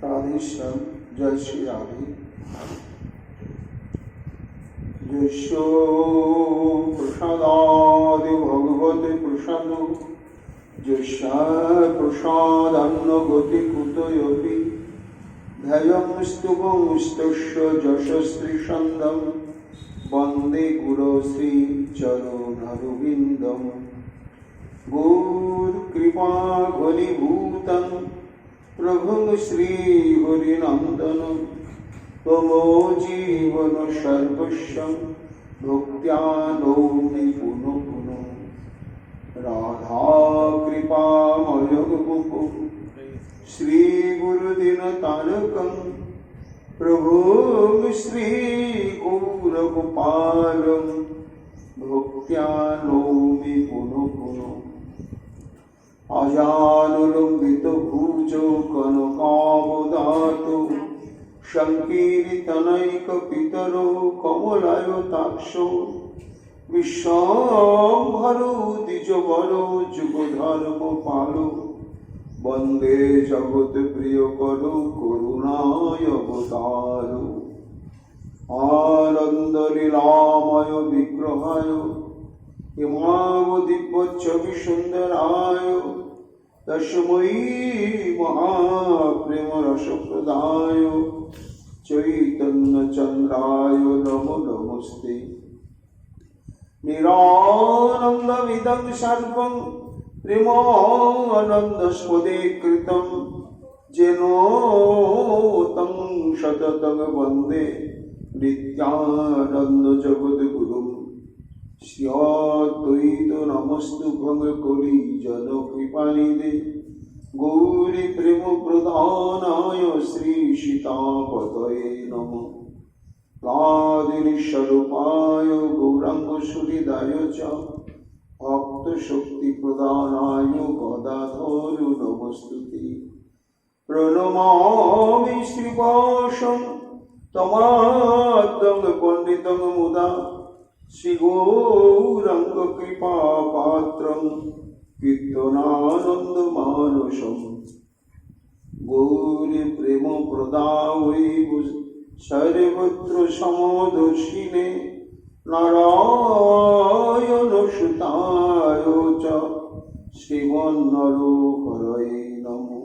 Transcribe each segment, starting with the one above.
राधेश्याम जय श्री राधे। यशो प्रसादादि भगवते प्रसादो यशा प्रसादान्न गति कुतोऽपि ध्येयं स्तुवं स्तस्य यशस्त्रीछन्दं वन्दे गुरो श्रीचरणरविन्दं। गुरुकृपा घनीभूतं प्रभुं श्रीहरिनन्दनं तमो जीवन सर्वस्वं भक्त्या नौमि पुनः पुनः। राधा कृपामयं गुरुं श्रीगुरुदिनतारकं प्रभुं श्रीगौरगोपालं भक्त्या नौमि पुनः पुनः। अजानुलम्बितभुजौ कनकावदातौ संकीर्तनैकपितरो कमलायताक्षौ विश्वाम्भरो द्विजवरो जुगधर्मपालो वन्दे जगत्प्रियकरो करुणावतारो। आनन्दलीलामय विग्रहाय हिमावदिव्यच्छविसुन्दराय तस्मै महाप्रेमरसप्रदाय चैतन्यचन्द्राय नमो नमस्ते। निरानन्दमिदं सर्वं प्रेमानन्दस्पदे कृतं येन तं सततं वन्दे नित्यानन्दजगद्गुरुम्। श्रीअद्वैत नमस्तुभ्यं कलि जनकृपानिधे गौरी प्रेम प्रधानाय श्री सीतापतये नमः। लादिनीस्वरूपाय गौरांग सुहृदाय च भक्तशक्ति प्रदानाय गदाधर नमस्तुते। प्रणमामि श्रीवासं तमाद्यं पंडितं मुदा श्रीगौरांग कृपापात्रं कीर्तनानन्दमानसं। गौरी प्रेम प्रदायै सर्वत्र समदर्शिने नारायण सुताय च श्रीमन्नरहरये नमो।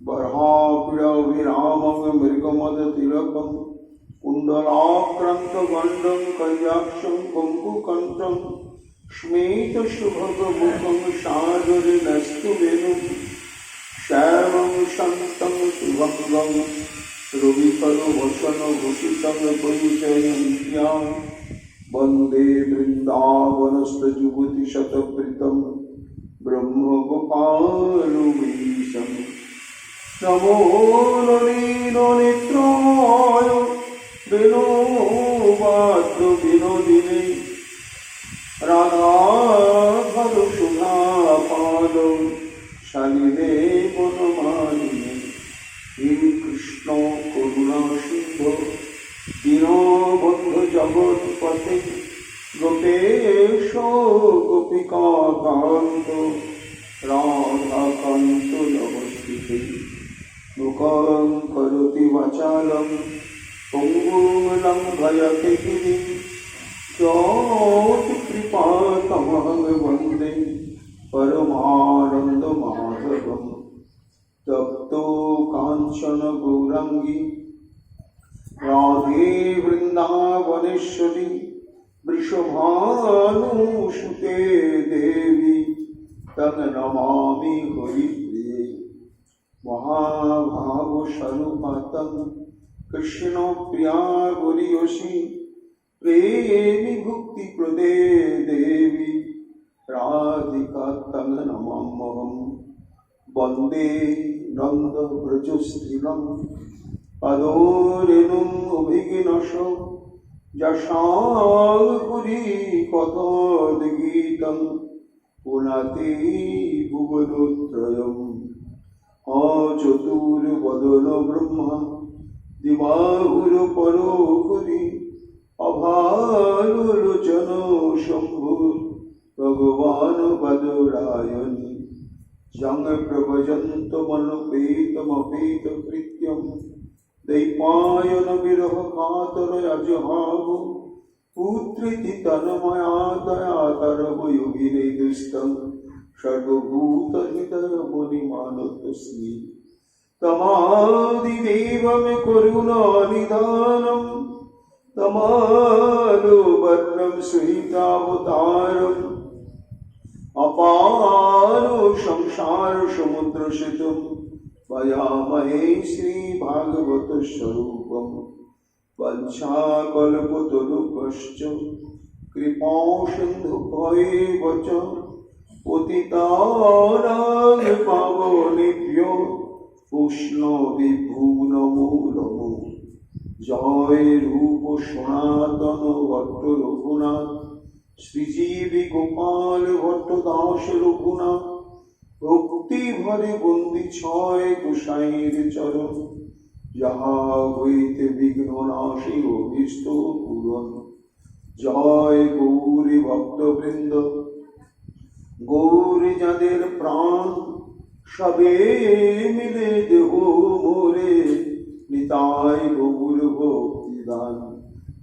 बर्हापीडविरामं मृगमदतिलकं कुण्डलाक्रान्तगण्डं कल्याक्षं कङ्कुकण्ठं स्मितशुभगमुखं सादरेणस्तुवेणुं श्यामं शान्तं सुभङ्गं रविकरवसनभूषितं परिचयन्त्यां वन्दे वृन्दावनस्थयुगतिशतप्रीतं ब्रह्मगोपालमीशम्। नमो नलिननेत्राय विनोबाद्यविनोदिने राधाधरसुधापादौ शालिने वनमालिने। हे कृष्ण करुणा सिन्धो दीनबन्धु जगत्पते गोपेश गोपिकान्त राधाकान्त नमस्ते। मुखं करोति वाचालं पङ्गुं लङ्घयते गिरिं यत्कृपातमहं वन्दे परमानन्दमाधवम्। तप्तो काञ्चन गौराङ्गी राधे वृन्दावनेश्वरी वृषभानुसुते देवी तं नमामि हरिप्रिये। महाभावस्वरूपातं कृष्णप्रिया गौरीयसी प्रेमी भुक्तिप्रदे देवी राधिका तं नमाम्यहम्। वन्दे नन्दव्रजस्त्रीणं पदोरेणुम् अभिगिनश यशाङ्कुरी कथोद्गीतं पुनाति भुवनत्रयम्। अचतुर्वदन ब्रह्मा दिवाहुरपरो हरि अभानुलोचन शम्भुर्भगवान् वदरायणि। जंग प्रभजन्तमनुपेतमपेतकृत्यं दैपायन विरह कातर अजहाव पुत्रिति तन्मयातयातरवयोगिने दुष्टं सर्वभूतहृदय मुनिमानतोऽस्मि तमादिदेवं करुणानिधानं तमालोवर्णं सुहितावतारम् अपारो संसार समुद्र सितुं भयामहे श्रीभागवत स्वरूपं वंशाकल्पतरुभ्यश्च कृपा सिन्धुभ्येव च पतितानां पावनेभ्यो वैष्णवेभ्यो नमो जय रूप सनातन भट्ट रघुनाथ श्रीजीवी गोपाल भट्ट दास रघुनाथ भक्ति भरे बंदी छय गोसाईर चरण যাহা হইতে বিঘ্ন নাশী অভীষ্ট পূরণ। জয় গৌরী ভক্তবৃন্দ, গৌরী যাদের প্রাণ সবে মিলে দেহ মোরে, নিতাই গৌর ভক্তিদান,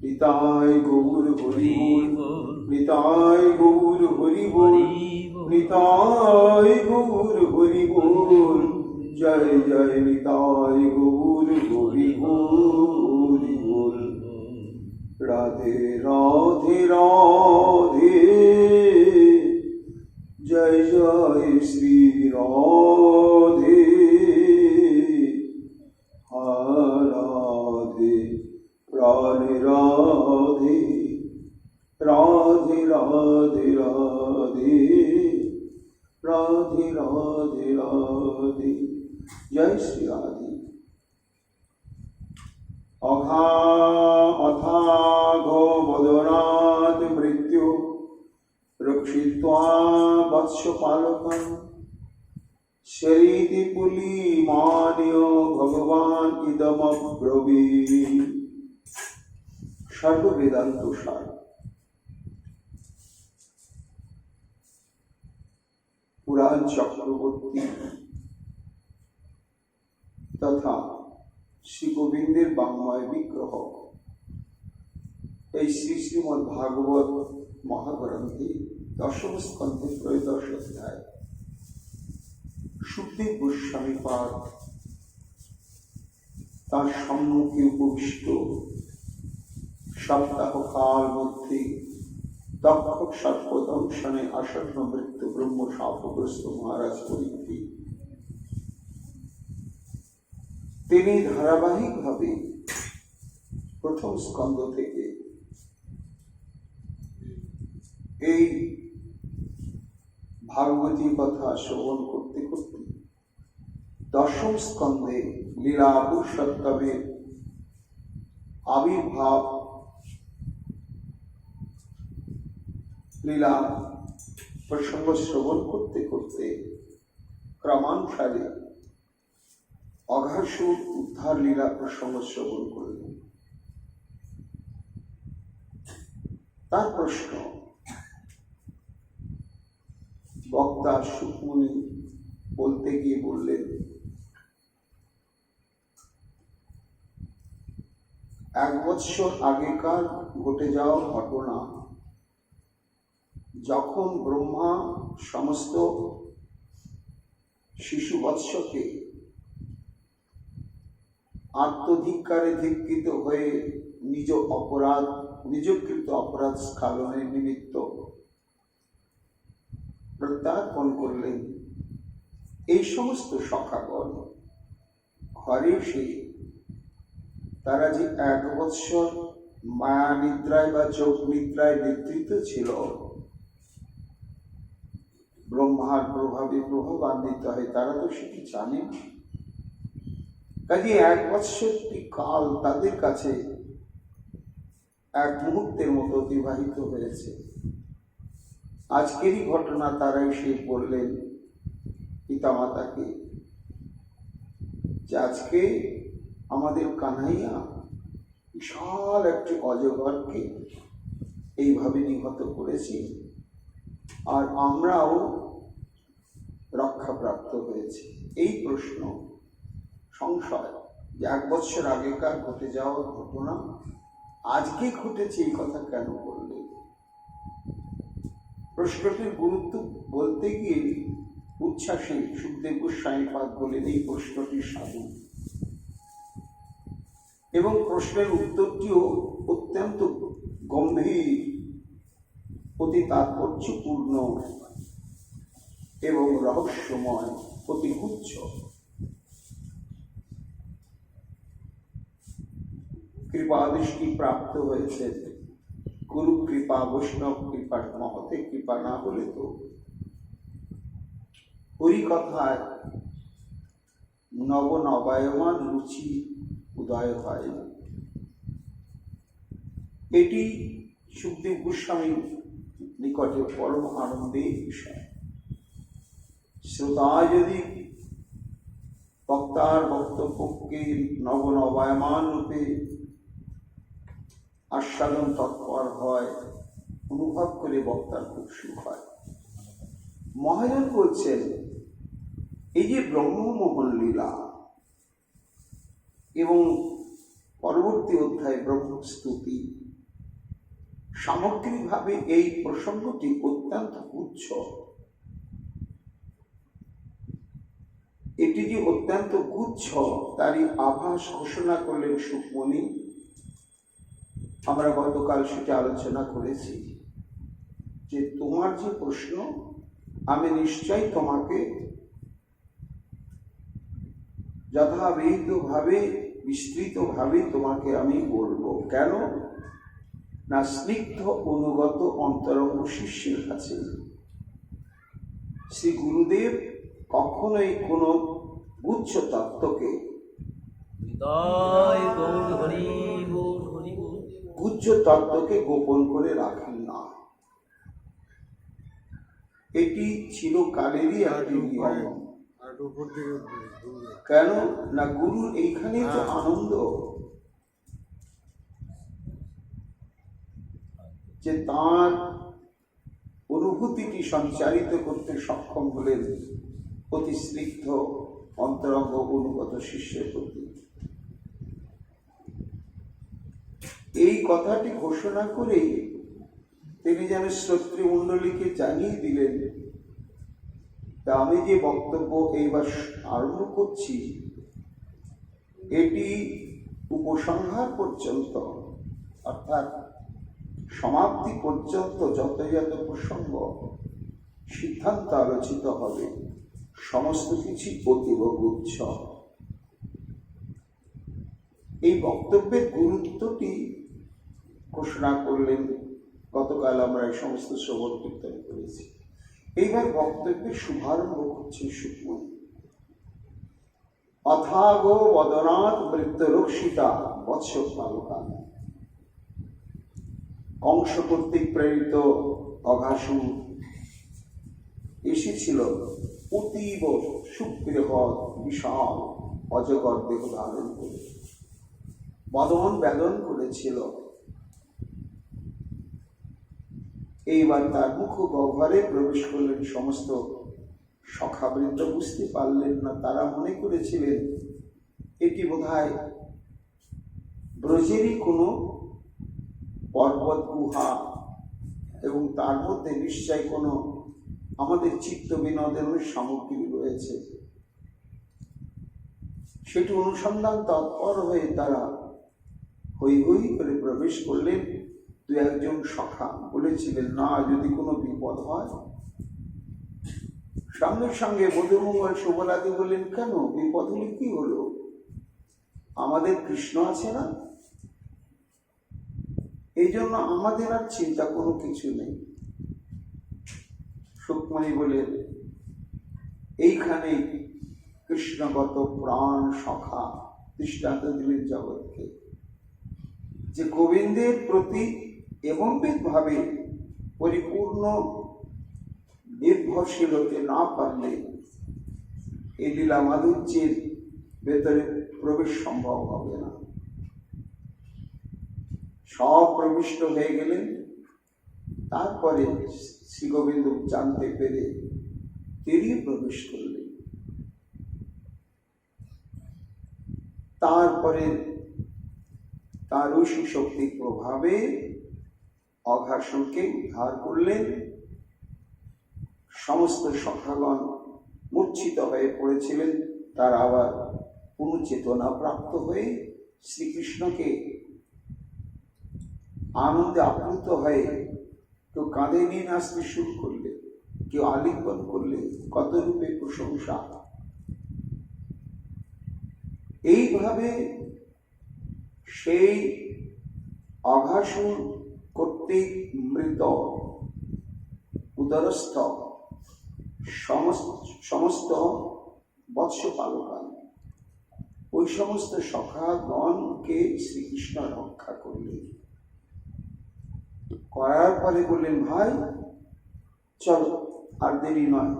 নিতাই গৌর হরি বল, নিতাই গৌর হরি বল, নিতাই গৌর হরি বল, জয় জয় নিতাই গৌর হরি বল হরি বল। রাধে রাধে রাধে, জয় জয় শ্রী রাধে রাধে, রাধে রাধে রাধে রাধে রাধে, রাধে রাধে রাধে, জয় শ্রী রাধে। अथाघ वदनात् मृत्यु रक्षित्वा वत्सपालकं शरीति पुलिमान्य भगवान् इदमब्रवीत्। सर्ववेदान्त सार। पुराण चक्रवर्ती तथा श्री गोविंदेर बांगमय विग्रह श्री श्रीमद् भागवत महाग्रंथे दशम स्कंधे त्रयोदश अध्याय सुखदेव गोस्वामी पाद तार सम्मुखे उपविष्ट सप्ताह काल मध्य तक्षक सर्पदंशने आसन्न मृत्यु ब्रह्म शापग्रस्त महाराज परीक्षित তিনি ধারাবাহিকভাবে প্রথম স্কন্ধ থেকে এই ভাগবতী কথা শ্রবণ করতে করতে দশম স্কন্ধে লীলা পুরুষোত্তমের আবির্ভাব লীলা প্রসঙ্গ শ্রবণ করতে করতে ক্রমানুসারে অঘাসুর উদ্ধার লীলা প্রসঙ্গ শ্রবণ করলেন। তার প্রশ্ন বক্তা সুকমুনি বলতে গিয়ে বললেন, এক বৎসর আগেকার ঘটে যাওয়া ঘটনা, যখন ব্রহ্মা সমস্ত শিশু বৎসকে আত্মধিক্কারে ধিক্কৃত হয়ে নিজকৃত অপরাধ স্খলনের নিমিত্ত প্রত্যার্পণ করলেন। এই সমস্ত সখাগণ ঘরে এসে তারা যে এক বৎসর মায়া নিদ্রায় বা যোগ নিদ্রায় নিদ্রিত ছিল, ব্রহ্মার প্রভাবে প্রভাবান্বিত হয়, তারা তো সেটি জানে না। কাজে এক বৎসরটি কাল তাদের কাছে এক মুহূর্তের মতো অতিবাহিত হয়েছে। আজকেরই ঘটনা তারা এসে বললেন পিতামাতাকে যে আজকে আমাদের কানাইয়া বিশাল একটি অজগরকে এইভাবে নিহত করেছি, আর আমরাও রক্ষাপ্রাপ্ত হয়েছে। এই প্রশ্ন, সংশয় যে 1 বৎসর আগেকার ঘটে যাওয়া ঘটনা আজকে ঘটেছে, এই কথা কেন বললেন? প্রশ্নটির গুরুত্ব বলতে গিয়ে উচ্ছ্বাসে সুখদেব গোস্বামীপাদ বলেন এই প্রশ্নটি সাধু, এবং প্রশ্নের উত্তরটিও অত্যন্ত গম্ভীর, অতি তাৎপর্যপূর্ণ এবং রহস্যময়, অতি গুচ্ছ। কৃপাদৃষ্টি প্রাপ্ত হয়েছে, গুরু কৃপা, বৈষ্ণব কৃপা, মহতে কৃপা না হলে তো হরিকথায় নবনবায়মান রুচি উদয় হয় না। এটি সুখদেব গোস্বামীর নিকটে পরম আনন্দের বিষয়। শ্রোতা যদি বক্তার বক্তব্যকে নবনবায়মান রূপে আস্বাদন তৎপর হয়, অনুভব করে বক্তার খুব সুখ হয়। মহাজন বলছেন, এই যে ব্রহ্মমোহন লীলা এবং পরবর্তী অধ্যায় ব্রহ্মস্তুতি, সামগ্রিকভাবে এই প্রসঙ্গটি অত্যন্ত উচ্চ। এটি যে অত্যন্ত গুচ্ছ তারই আভাস ঘোষণা করলেন সুখমণি। আমরা গতকাল সেটা আলোচনা করেছি যে তোমার যে প্রশ্ন, আমি নিশ্চয় তোমাকে যথাবিধভাবে বিস্তৃতভাবে তোমাকে আমি বলবো। কেন না, স্নিগ্ধ অনুগত অন্তরঙ্গ শিষ্যের কাছে শ্রী গুরুদেব কখনোই কোনো গুচ্ছ তত্ত্বকে, গুচ্ছ তত্ত্বকে গোপন করে রাখেন না। এটি ছিল কালেরই একটি নিয়ম। কেন না, গুরুর এইখানে তো আনন্দ যে তাঁর অনুভূতিটি সঞ্চারিত করতে সক্ষম হলেন অতি স্নিগ্ধ অন্তরঙ্গ অনুগত শিষ্যের প্রতি। এই কথাটি ঘোষণা করে তিনি যেন শ্রোতৃমণ্ডলীকে জানিয়ে দিলেন, তা আমি যে বক্তব্য এইবার আরম্ভ করছি এটি উপসংহার পর্যন্ত, অর্থাৎ সমাপ্তি পর্যন্ত যত যত প্রসঙ্গ সিদ্ধান্ত আলোচিত হবে সমস্ত কিছু অতীব গুচ্ছ। এই বক্তব্যের গুরুত্বটি ঘোষণা করলেন। গতকাল আমরা এই সমস্ত শ্রবণ কীর্তন করেছি। এইবার বক্তব্যের শুভারম্ভ করছে সুখমণি। অথাগ বদনাথ বৃত্তরক্ষিতা বৎস পালকা, কংস কর্তৃক প্রেরিত অঘাসুর এসেছিল অতীব সুবৃহৎ বিশাল অজগর দেহ ধারণ করে, বদন বেদন করেছিল। এইবার তার মুখ গহ্বরে প্রবেশ করলেন। সমস্ত সখাবৃন্দ বুঝতে পারলেন না, তারা মনে করেছিলেন এটি বোধহয় ব্রজেরই কোনো পর্বত গুহা এবং তার মধ্যে নিশ্চয় কোনো আমাদের চিত্ত বিনোদনের সামগ্রী রয়েছে। সেটি অনুসন্ধান তৎপর হয়ে তারা হই হই করে প্রবেশ করলেন। দু একজন সখা বলেছিলেন, না যদি কোনো বিপদ হয়। সঙ্গে সঙ্গে মধুমঙ্গল শুভরাতি বললেন, কেন বিপদ হলে কি হলো, আমাদের কৃষ্ণ আছে না, এই জন্য আমাদের আর চিন্তা কোনো কিছু নেই। সুখমণি বলেন, এইখানে কৃষ্ণগত প্রাণ সখা দৃষ্টান্ত দিলেন জগৎকে, যে গোবিন্দের প্রতি এমনভাবে পরিপূর্ণ নির্ভরশীল হতে না পারলে এই লীলা মাধুর্যের ভেতরে প্রবেশ সম্ভব হবে না। সব প্রবিষ্ট হয়ে গেলেন। তারপরে শ্রী গোবিন্দ জানতে পেরে তীরে প্রবেশ করলেন। তারপরে তার ঐশী শক্তির প্রভাবে অঘাসুরকে উদ্ধার করলেন। সমস্ত সখাগণ মূর্ছিত হয়ে পড়েছিলেন, তারা আবার পুনঃচেতনা প্রাপ্ত হয়ে শ্রীকৃষ্ণকে আনন্দে আপ্লুত হয়ে কেউ কাঁধে নিয়ে নাচতে শুরু করলে, কেউ আলিঙ্গন করলে, কত রূপে প্রশংসা। এইভাবে সেই অঘাসুর কর্তৃক মৃত উদরস্থ সমস্ত বৎস পালকান ওই সমস্ত সখাগণকে শ্রীকৃষ্ণ রক্ষা করলেন। করার পরে বললেন, ভাই চলো, আর দেরি নয়,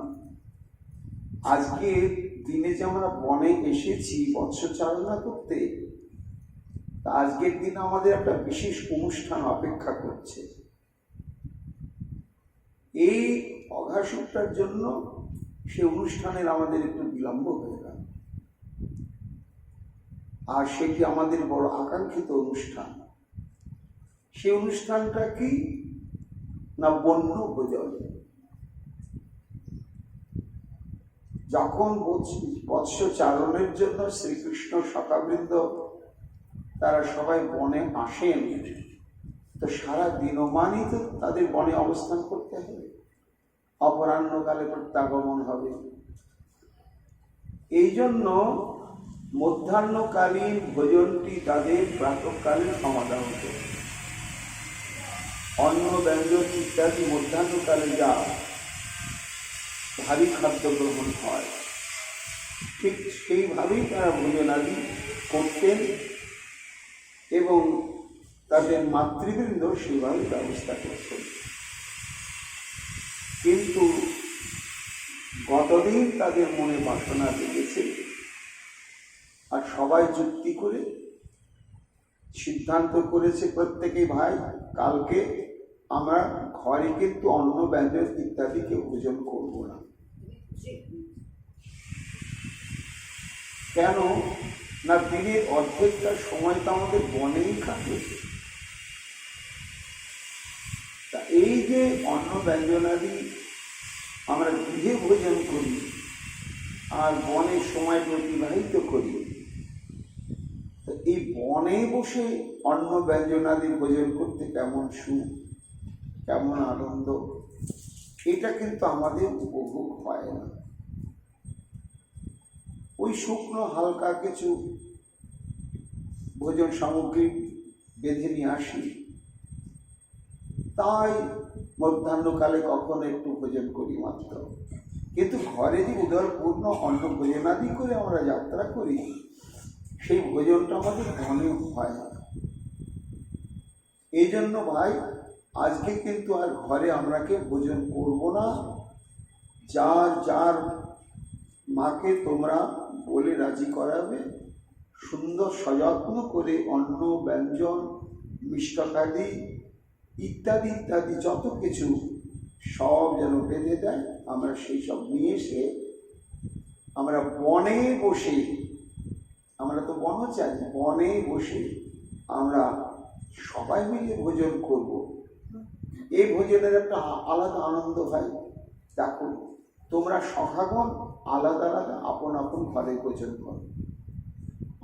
আজকে দিনে যে আমরা বনে এসেছি বৎসচারণা করতে, তা আজকের দিন আমাদের একটা বিশেষ অনুষ্ঠান অপেক্ষা করছে। এই অঘাসুরটার জন্য সে অনুষ্ঠানের আমাদের একটু বিলম্ব হয়ে গেল, আর সেটি আমাদের বড় আকাঙ্ক্ষিত অনুষ্ঠান। সেই অনুষ্ঠানটা কি না, বন্য ভোজন। যখন বৎসচারণের জন্য শ্রীকৃষ্ণ সখাবৃন্দ তারা সবাই বনে আসেন, তো সারা দিনমানই তো তাদের বনে অবস্থান করতে হবে, অপরাহ্নকালে প্রত্যাগমন হবে। এই জন্য মধ্যাহ্নকালীন ভোজনটি তাদের প্রাতঃকালীন সমাধা হতো। অন্ন ব্যঞ্জন ইত্যাদি মধ্যাহ্নকালে যা ভারী খাদ্য গ্রহণ হয়, ঠিক সেইভাবেই তারা ভোজনাদি করতেন এবং তাদের মাতৃবৃন্দ সেইভাবে ব্যবস্থা করতেন। কিন্তু গতদিন তাদের মনে বাসনা জেগেছে, আর সবাই যুক্তি করে সিদ্ধান্ত করেছে প্রত্যেকেই, ভাই কালকে আমরা ঘরে কিন্তু অন্ন ব্যঞ্জন ইত্যাদি কেউ ভোজন করব না। কেন না, দিনের অর্ধেকটা সময় তো আমাদের বনেই কাটে। তা এই যে অন্ন ব্যঞ্জনাদি আমরা গৃহে ভোজন করি আর বনে সময় অতিবাহিত করি, এই বনে বসে অন্ন ব্যঞ্জনাদি ভোজন করতে কেমন সুখ, কেমন আনন্দ, এটা কিন্তু আমাদের উপভোগ হয় না। ওই শুকনো হালকা কিছু ভোজন সামগ্রী বেঁধে নিয়ে আসি, তাই মধ্যাহ্নকালে কখনো একটু ভোজন করি মাত্র। কিন্তু ঘরে যে উদরপূর্ণ অন্ন ভোজনাদি করে আমরা যাত্রা করি, সেই ভোজনটা আমাদের মনে হয় না। এই জন্য ভাই আজকে কিন্তু আর ঘরে আমরা কেউ ভোজন করব না। যার যার মাকে তোমরা বলে রাজি করাবে, সুন্দর সযত্ন করে অন্ন ব্যঞ্জন মিষ্টকাদি ইত্যাদি ইত্যাদি যত কিছু সব যেন বেঁধে দেয়। আমরা সেই সব নিয়ে এসে আমরা বনে বসে, আমরা তো বনচারী, বনে বসে আমরা সবাই মিলে ভোজন করব। এই ভোজনের একটা আলাদা আনন্দ হয়। দেখো, তোমরা সখাগণ আলাদা আলাদা আপন আপন ঘরে ভোজন করো,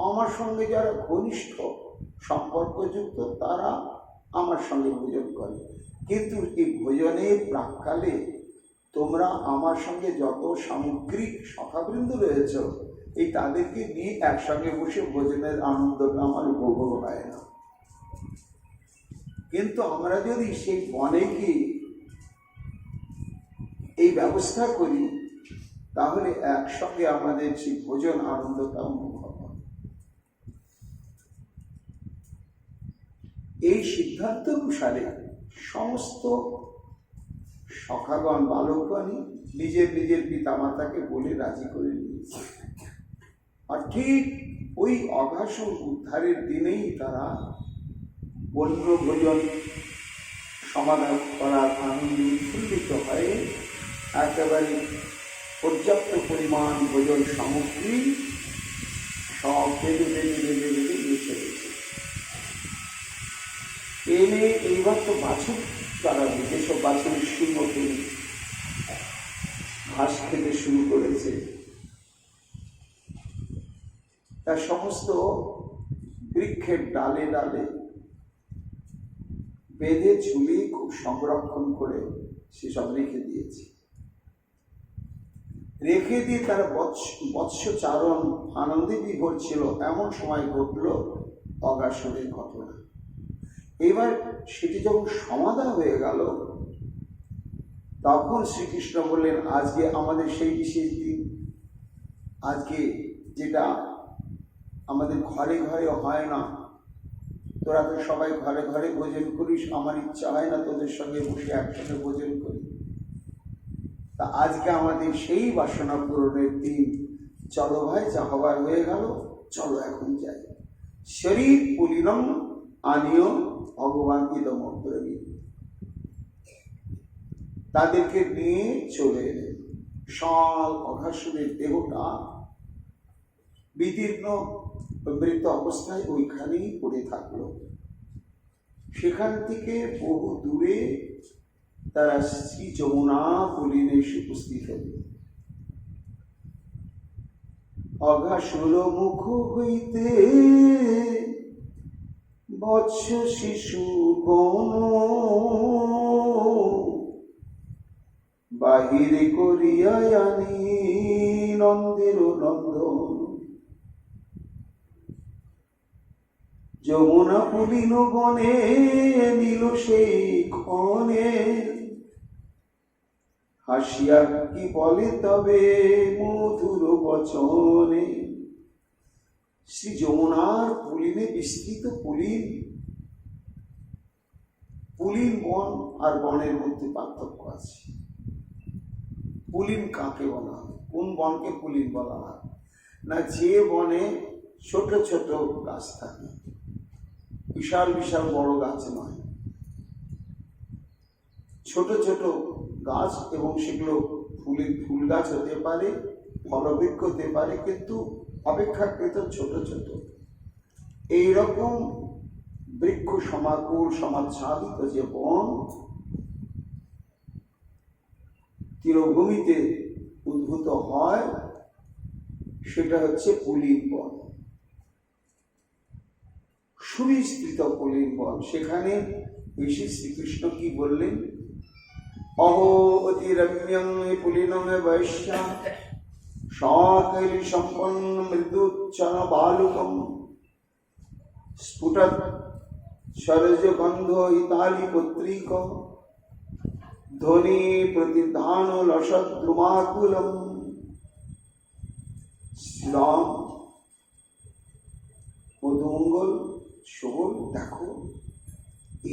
আমার সঙ্গে যারা ঘনিষ্ঠ সম্পর্কযুক্ত তারা আমার সঙ্গে ভোজন করে। কিন্তু এই ভোজনের প্রাক্কালে তোমরা আমার সঙ্গে যত সামগ্রিক সখাবৃন্দ রয়েছ, এই তাদেরকে নিয়ে একসঙ্গে বসে ভোজনের আনন্দটা আমার উপভোগ হয় না। কিন্তু আমরা যদি সেই বনে গিয়ে এই ব্যবস্থা করি, তাহলে একসঙ্গে আমাদের সেই ভোজন আনন্দটা অনুভব হয়। এই সিদ্ধান্ত অনুসারে সমস্ত সখাগণ বালকগণই নিজের নিজের পিতামাতাকে বলে রাজি করে নিয়েছে। আর ঠিক ওই অঘাসুর উদ্ধারের দিনেই তারা বন্য ভোজন সমাধান করার আনন্দে উৎফুল্লিত হয়ে একেবারে পর্যাপ্ত পরিমাণ ভোজন সামগ্রী সব বেঁধে বেঁধে বেঁধে বেঁধে নিয়ে চলেছে। এনে এইবার তো বাছুর তারা যেসব বাছুরের শুরু ঘাস খেতে শুরু করেছে, তার সমস্ত বৃক্ষের ডালে ডালে বেঁধে ঝুলিয়ে খুব সংরক্ষণ করে সেসব রেখে দিয়েছে। রেখে দিয়ে তারা বৎসচারণ আনন্দে বিভোর ছিল। এমন সময় ঘটল অগাসনের ঘটনা। এবার সেটি যখন সমাধা হয়ে গেল, তখন শ্রীকৃষ্ণ বললেন, আজকে আমাদের সেই বিশেষ দিন। আজকে যেটা আমাদের ঘরে ঘরে হয় না, তোরা তো সবাই ঘরে ঘরে ভোজন করিস, আমার ইচ্ছা হয় না তোদের সঙ্গে বসে একসাথে ভোজন করি। তা আজকে আমাদের সেই বাসনা পূরণের দিন। চলো ভাই, যা হবার হয়ে গেল, চলো এখন যাই। শরীর পুলিনম আনিও ভগবান ইদম অব্রবীত। তাদেরকে নিয়ে চলে এলেন। শাল অঘাসুরের দেহটা বিদীর্ণ মৃত অবস্থায় ওইখানেই পড়ে থাকলো। সেখান থেকে বহু দূরে তারা শ্রী যমুনা পুলিনে এসে উপস্থিত হল। অঘাসুর মুখ হইতে বৎস শিশু গণ বাহিরে করিয়া আনি নন্দের নন্দন। যমুনা পুলিন বনে নিল সেই ক্ষণে, হাসিয়া কি বলে তবে মধুর বচনে। শ্রী যমুনার পুলিনে বিস্তৃত পুলিন। পুলিন বন আর বনের মধ্যে পার্থক্য আছে। পুলিন কাকে বলা হয়? কোন বনকে পুলিন বলা হয়? না, যে বনে ছোট ছোট গাছ থাকে, বিশাল বিশাল বড় গাছ নয়, ছোট ছোট গাছ, এবং সেগুলো ফুল গাছ হতে পারে, ফলবৃক্ষ হতে পারে, কিন্তু অপেক্ষাকৃত ছোট ছোট। এইরকম বৃক্ষ সমাকুল সমাচ্ছাদিত যে বন তীরভূমিতে উদ্ভূত হয়, সেটা হচ্ছে পুলিন বন, সুবিস্তৃত পুলিন বন। সেখানে এসে শ্রীকৃষ্ণ কি বললেন? অহো অতি রম্যং পুলিনং বৈশ্যা সকৈলি সম্পন্ন মৃদুচ্ছন বালুকম স্ফুটৎ সরজ গন্ধ ইতালি পত্রিক ধ্বনি প্রতিধান লসদ্রুমাকুলম। শ্রীরাম মধুমঙ্গল শোভন, দেখো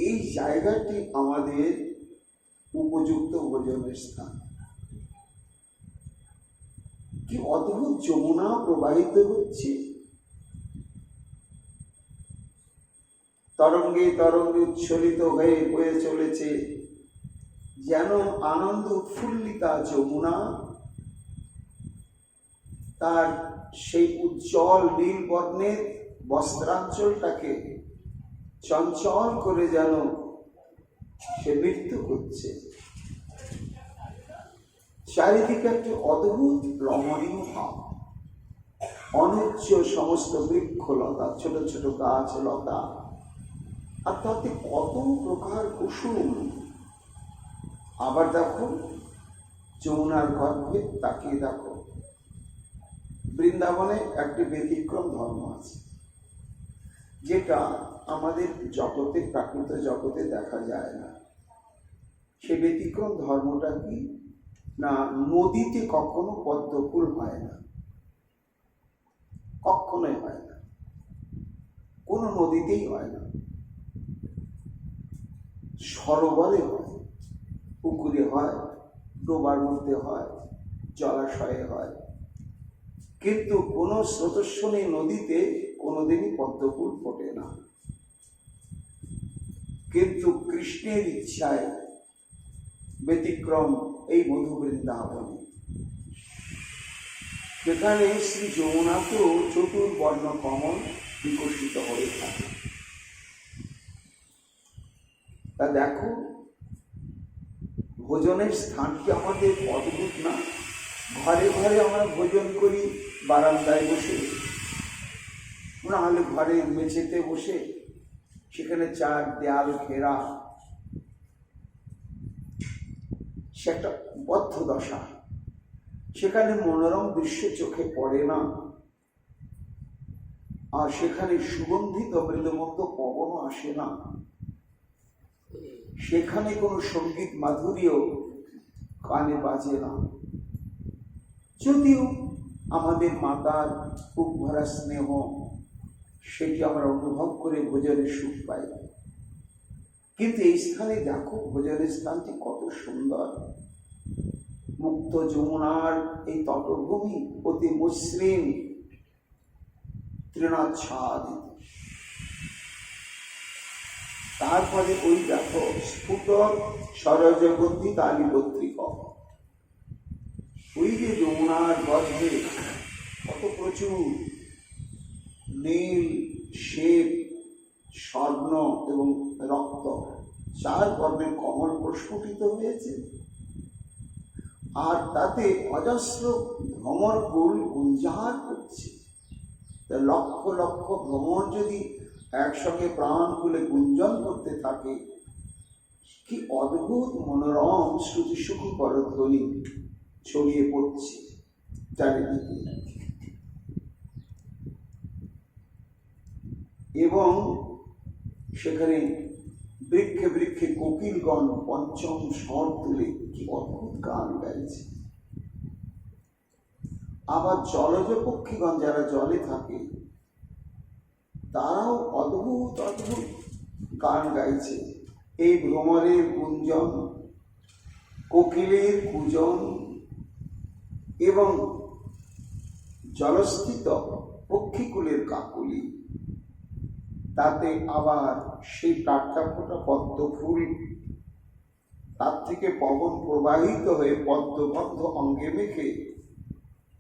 এই জায়গাটি আমাদের উপযুক্ত ভোজনের স্থান। কি অদ্ভুত যমুনা প্রবাহিত হচ্ছে, তরঙ্গে তরঙ্গে উচ্ছ্বলিত হয়ে বয়ে চলেছে, যেন আনন্দ উৎফুল্লিতা যমুনা তার সেই উজ্জ্বল নীল বর্ণের বস্ত্রাঞ্চলটাকে চঞ্চল করে যেন সে নৃত্য করছে। চারিদিকে একটি অদ্ভুত রমণীয় ভাব, অনুচ্চ সমস্ত বৃক্ষলতা, ছোট ছোট গাছ লতা, আর তাতে কত প্রকার কুসুম। আবার দেখো যমুনার গর্ভে তাকিয়ে দেখো, বৃন্দাবনে একটি ব্যতিক্রম ধর্ম আছে, যেটা আমাদের জগতে, প্রাকৃত জগতে দেখা যায় না। সে ব্যতিক্রম ধর্মটা কি না, নদীতে কখনো পদ্মফুল হয় না, কখনোই হয় না, কোনো নদীতেই হয় না। সরোবরে হয়, পুকুরে হয়, ডোবার মধ্যে হয়, জলাশয়ে হয়, কিন্তু কোনো স্রোতস্বিনী নদীতে কোনোদিনই পদ্মফুল ফোটে না। কিন্তু কৃষ্ণের ইচ্ছায় ব্যতিক্রম এই মধু বৃন্দাবনে। সেখানে শ্রী যমুনাতেও চতুর্বর্ণ কমল বিকশিত হয়ে থাকে। তা দেখো, ভোজনের স্থানটি আমাদের অদ্ভুত না? ঘরে ঘরে আমরা ভোজন করি বারান্দায় বসে, না হলে ঘরের মেঝেতে বসে, সেখানে চার দেয়াল ঘেরা, সে একটা বদ্ধ দশা। সেখানে মনোরম দৃশ্য চোখে পড়ে না, আর সেখানে সুগন্ধিত মৃদুমন্দ পবনও আসে না। সেখানে কোনো সঙ্গীত মাধুর্য কানে বাজে না, যদিও আমাদের মাতার বুক ভরা স্নেহ সেটি আমরা অনুভব করে ভোজনের সুখ পাই। কিন্তু এই স্থানে দেখো, ভোজনের স্থানটি কত সুন্দর। মুক্ত যমুনার এই তটভূমি অতি মসৃণ তৃণাচ্ছাদিত। তারপরে ওই দেখো স্ফুট সরজগন্ধি তালিপত্রিক, ওই যে যমুনার গর্ভে কত প্রচুর নীল, শ্বেত, স্বর্ণ এবং রক্ত চার বর্ণের কমল প্রস্ফুটিত হয়েছে। আর তাতে অজস্র ভ্রমর কুল গুঞ্জার করছে। লক্ষ লক্ষ ভ্রমর যদি একসঙ্গে প্রাণ খুলে গুঞ্জন করতে থাকে, কি অদ্ভুত মনোরম শ্রুতি সুখকর ধ্বনি ছড়িয়ে পড়ছে চারিদিকে। এবং সেখানে বৃক্ষে বৃক্ষে কোকিলগণ পঞ্চম স্বর তুলে কি অদ্ভুত গান গাইছে। আবার জলজ পক্ষীগণ যারা জলে থাকে, তারাও অদ্ভুত অদ্ভুত গান গাইছে। এই ভ্রমরের গুঞ্জন, কোকিলের কুজন এবং জলস্থিত পক্ষীকুলের কাকলি, তাতে আবার সেই টাটকা ফোটা পদ্ম ফুল, তার থেকে পবন প্রবাহিত হয়ে পদ্মগন্ধ অঙ্গে মেখে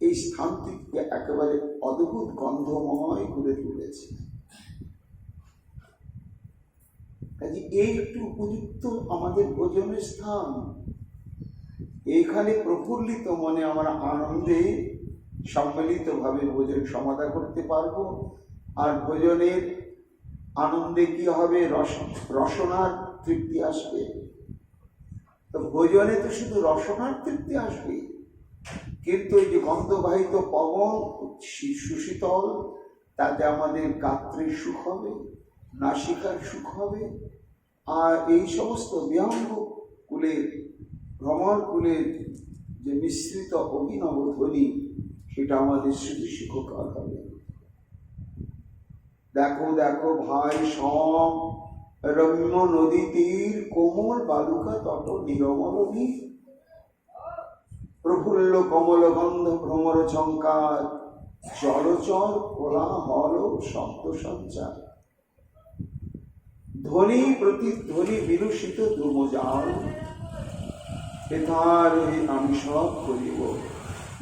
এই স্থানটিকে একেবারে অদ্ভুত গন্ধময় করে তুলেছে। কাজে এই একটু উপযুক্ত আমাদের ভোজনের স্থান। এইখানে প্রফুল্লিত মনে আমরা আনন্দে সম্মিলিতভাবে ভোজন সমাধা করতে পারবো। আর ভোজনের আনন্দে কি হবে? রসনার তৃপ্তি আসবে। তো ভোজনে তো শুধু রসনার তৃপ্তি আসবে, কিন্তু এই যে গন্ধবাহিত পবন সুশীতল, তাতে আমাদের গাত্রের সুখ হবে, নাসিকার সুখ হবে। আর এই সমস্ত বিহঙ্গ কুলের, ভ্রমর কুলের যে মিশ্রিত অভিনব ধ্বনি, সেটা আমাদের স্মৃতি সুখকর হবে। দেখো দেখো ভাই সম রম্য নদী তীর, কোমল বালুকা তট নিরমল নীর, প্রফুল্ল কমল গন্ধ ভ্রমর ঝঙ্কার, জলচর কোলাহল শব্দ সঞ্চার, ধ্বনি প্রতিধ্বনি বিলুষিত ধ্রুমজাল, এথার আমি সব করিব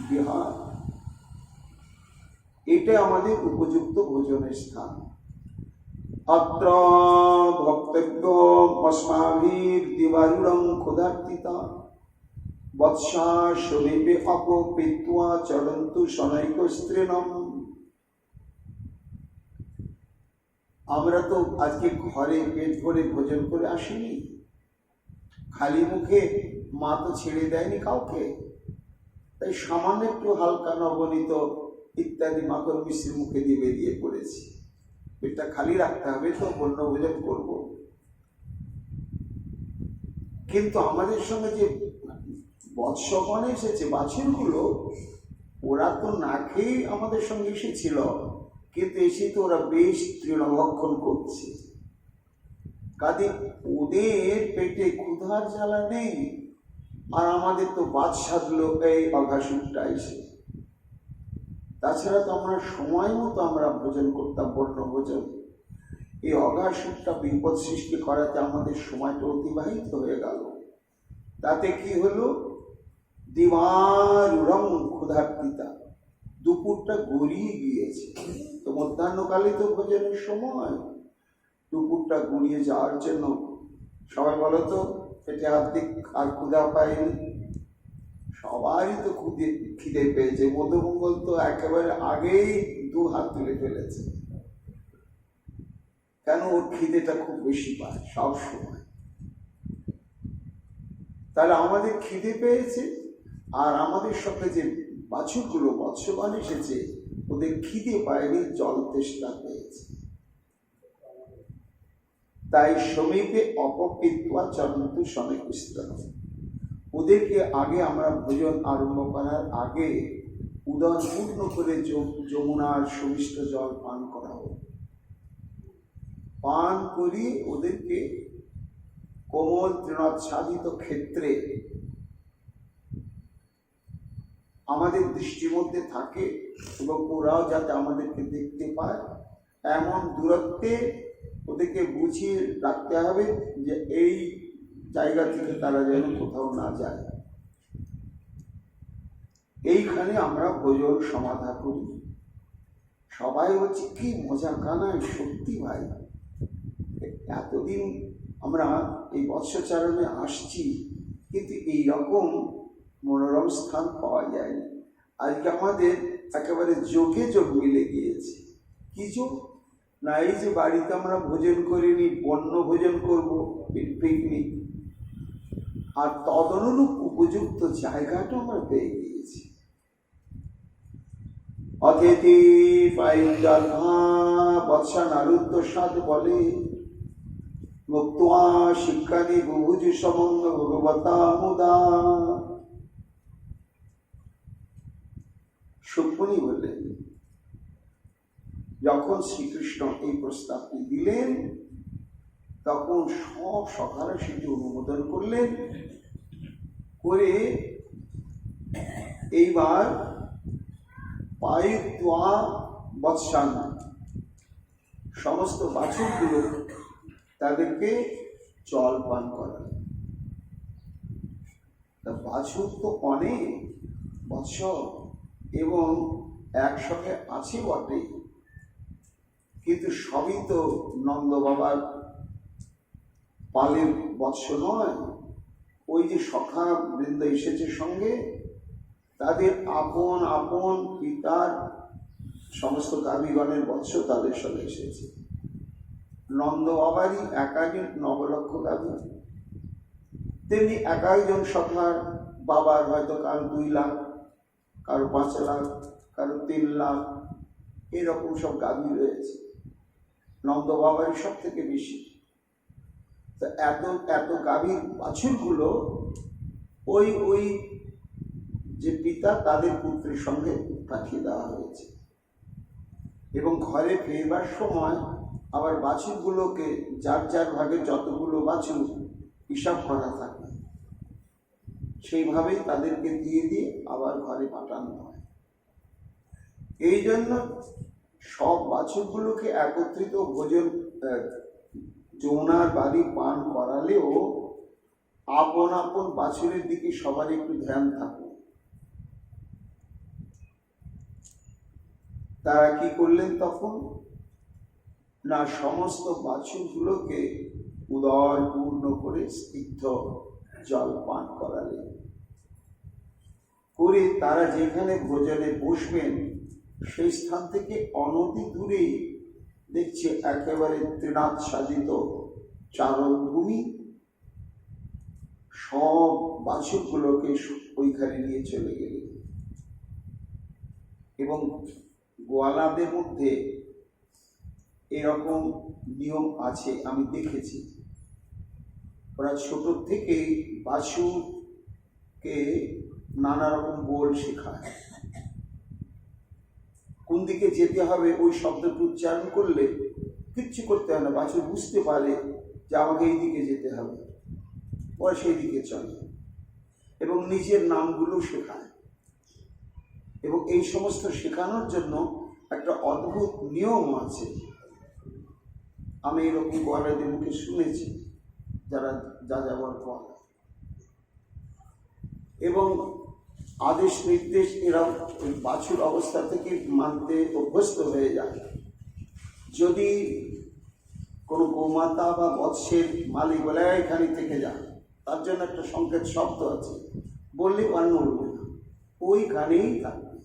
বিহার। এটা আমাদের উপযুক্ত ভোজনের স্থান। অত্র ভক্তব্য অস্মাভির দিবারুড়ং ক্ষুধার্তিতা, বৎসা শরীরে অপপিত্বা চরন্তু শনৈক স্ত্রীণম। আমরা তো আজকে ঘরে পেট ভরে ভোজন করে আসিনি, খালি মুখে মা তো ছেড়ে দেয়নি কাউকে। তাই সামান্য একটু হালকা নবনীত ইত্যাদি মাখন মিশ্রি মুখে দিয়ে বেরিয়ে পড়েছি। পেটটা খালি রাখতে হবে, তো বন্য ভোজন করবো। কিন্তু আমাদের সঙ্গে যে বৎসগণ এসেছে, বাছুরগুলো, ওরা তো না খেয়ে আমাদের সঙ্গে এসেছিল, কিন্তু এসে তো ওরা বেশ তৃণভক্ষণ করছে। কাজে ওদের পেটে ক্ষুধার জ্বালা নেই, আর আমাদের তো বাদ সাধলো এই অঘাসুরটা এসে। তাছাড়া তো আমরা সময় মতো আমরা ভোজন করতাম, বন্য ভোজন। এই অঘাসুরটা বিপদ সৃষ্টি করাতে আমাদের সময়টা অতিবাহিত হয়ে গেল। তাতে কি হলো? দিবারুড়ং ক্ষুধার্তিতা, দুপুরটা গড়িয়ে গিয়েছে। তো মধ্যাহ্নকালে তো ভোজনের সময়, দুপুরটা গড়িয়ে যাওয়ার জন্য সবাই বলো তো পেটে অর্ধেক আর ক্ষুধা পায়নি, সবারই তো খিদে পেয়েছে। মধুমঙ্গল তো একেবারে আগেই দু হাত তুলে ফেলেছে, কেন ওর খিদেটা খুব বেশি পায় সব সময়। তাহলে আমাদের খিদে পেয়েছে, আর আমাদের সঙ্গে যে বাছুরগুলো মৎস্যবান এসেছে ওদের খিদে পায়নি, জল তেষ্টা পেয়েছে। তাই সমীপে অপকৃত্বা চরন্তু সমেকুস্তন, ওদেরকে আগে আমরা ভোজন আরম্ভ করার আগে উদর পূর্ণ করে যমুনার সুমিষ্ট জল পান করাবো। পান করি ওদেরকে কোমল তৃণাচ্ছাদিত ক্ষেত্রে আমাদের দৃষ্টির মধ্যে থাকে এবং ওরাও যাতে আমাদেরকে দেখতে পায় এমন দূরত্বে ওদেরকে বুঝিয়ে রাখতে হবে যে এই জায়গা থেকে তারা যেন কোথাও না যায়। এইখানে আমরা ভোজন সমাধা করি। সবাই হচ্ছে কি মজা কানায়, সত্যি ভাই এতদিন আমরা এই মৎস্যচারণে আসছি কিন্তু এই রকম মনোরম স্থান পাওয়া যায়নি। আজকে আমাদের একেবারে যোগে যোগ মিলে গিয়েছে। কি যোগ না, এই যে বাড়িতে আমরা ভোজন করিনি, বন্য ভোজন করব পিকনিক, আর তদনুরূপ উপযুক্ত জায়গাটা আমরা পেয়ে গিয়েছি। অতিথি বৎসা নারুদ্ধ সাধ বলে মুক্তা শিক্ষানি বুভুজু সমঙ্গ ভগবতা মুদা। সুকমণি বললেন, যখন শ্রীকৃষ্ণ এই প্রস্তাবটি দিলেন তখন সব সখারা সেটি অনুমোদন করলেন, করে এইবার পায়ুত্বা বৎসান সমস্ত বাছুরগুলো তাদেরকে জল পান করান। বাছুর তো অনেক বৎস এবং একসঙ্গে আছে বটে, কিন্তু সবই তো নন্দ বাবার পালের বৎস নয়। ওই যে সখা বৃন্দ এসেছে সঙ্গে, তাদের আপন আপন পিতার সমস্ত গাভীগণের বৎস তাদের সঙ্গে এসেছে। নন্দ বাবারই একাধিক নবলক্ষ গাভী, তেমনি একাধিকজন সখার বাবার হয়তো কারো 2 লাখ, কারো 5 লাখ, কারো 3 লাখ, এরকম সব গাভী রয়েছে। নন্দ বাবারই সব থেকে বেশি। তো এত এত গাভীর বাছুরগুলো ওই ওই যে পিতা তাদের পুত্রের সঙ্গে পাঠিয়ে দেওয়া হয়েছে, এবং ঘরে ফেরবার সময় আবার বাছুরগুলোকে যার যার ভাগে যতগুলো বাছুর হিসাব করা থাকে সেইভাবেই তাদেরকে দিয়ে দিয়ে আবার ঘরে পাঠানো হয়। এই জন্য সব বাছুরগুলোকে একত্রিত ভোজন যমুনার বাড়ি পান করালেও আপন আপন বাছুরের দিকে সবার একটু ধ্যান থাকে। তারা কি করলেন তখন না, সমস্ত বাছুরগুলোকে উদর পূর্ণ করে স্নিগ্ধ জল পান করালেন, করে তারা যেখানে ভোজনে বসবেন সেই স্থান থেকে অনতি দূরে দেখছে একেবারে তৃণাচ্ছাদিত চারণভূমি। সব বাছুরগুলোকে ওইখানে নিয়ে চলে গেলেন, এবং গোয়ালাদের মধ্যে এরকম নিয়ম আছে, আমি দেখেছি। ওরা ছোট থেকেই বাছুরকে নানা রকম বল শেখায়। কোন দিকে যেতে হবে ওই শব্দটি উচ্চারণ করলে কিচ্ছু করতে হয় না, বাছুর বুঝতে পারে যে আমাকে এই দিকে যেতে হবে, ওরা সেই দিকে চলে, এবং নিজের নামগুলো শেখায়। এবং এই সমস্ত শেখানোর জন্য একটা অদ্ভুত নিয়ম আছে, আমি এরকম গোয়ালাদের মুখে শুনেছি যারা যা যাবার পর। এবং আদেশ নির্দেশ এরা ওই বাছুর অবস্থা থেকে মানতে অভ্যস্ত হয়ে যায়। যদি কোনো গোমাতা বা বৎসের মালিক বলে এখানে থেকে যায়, তার জন্য একটা সংকেত শব্দ আছে, বললে আর নড়বে না, ওইখানেই থাকবে,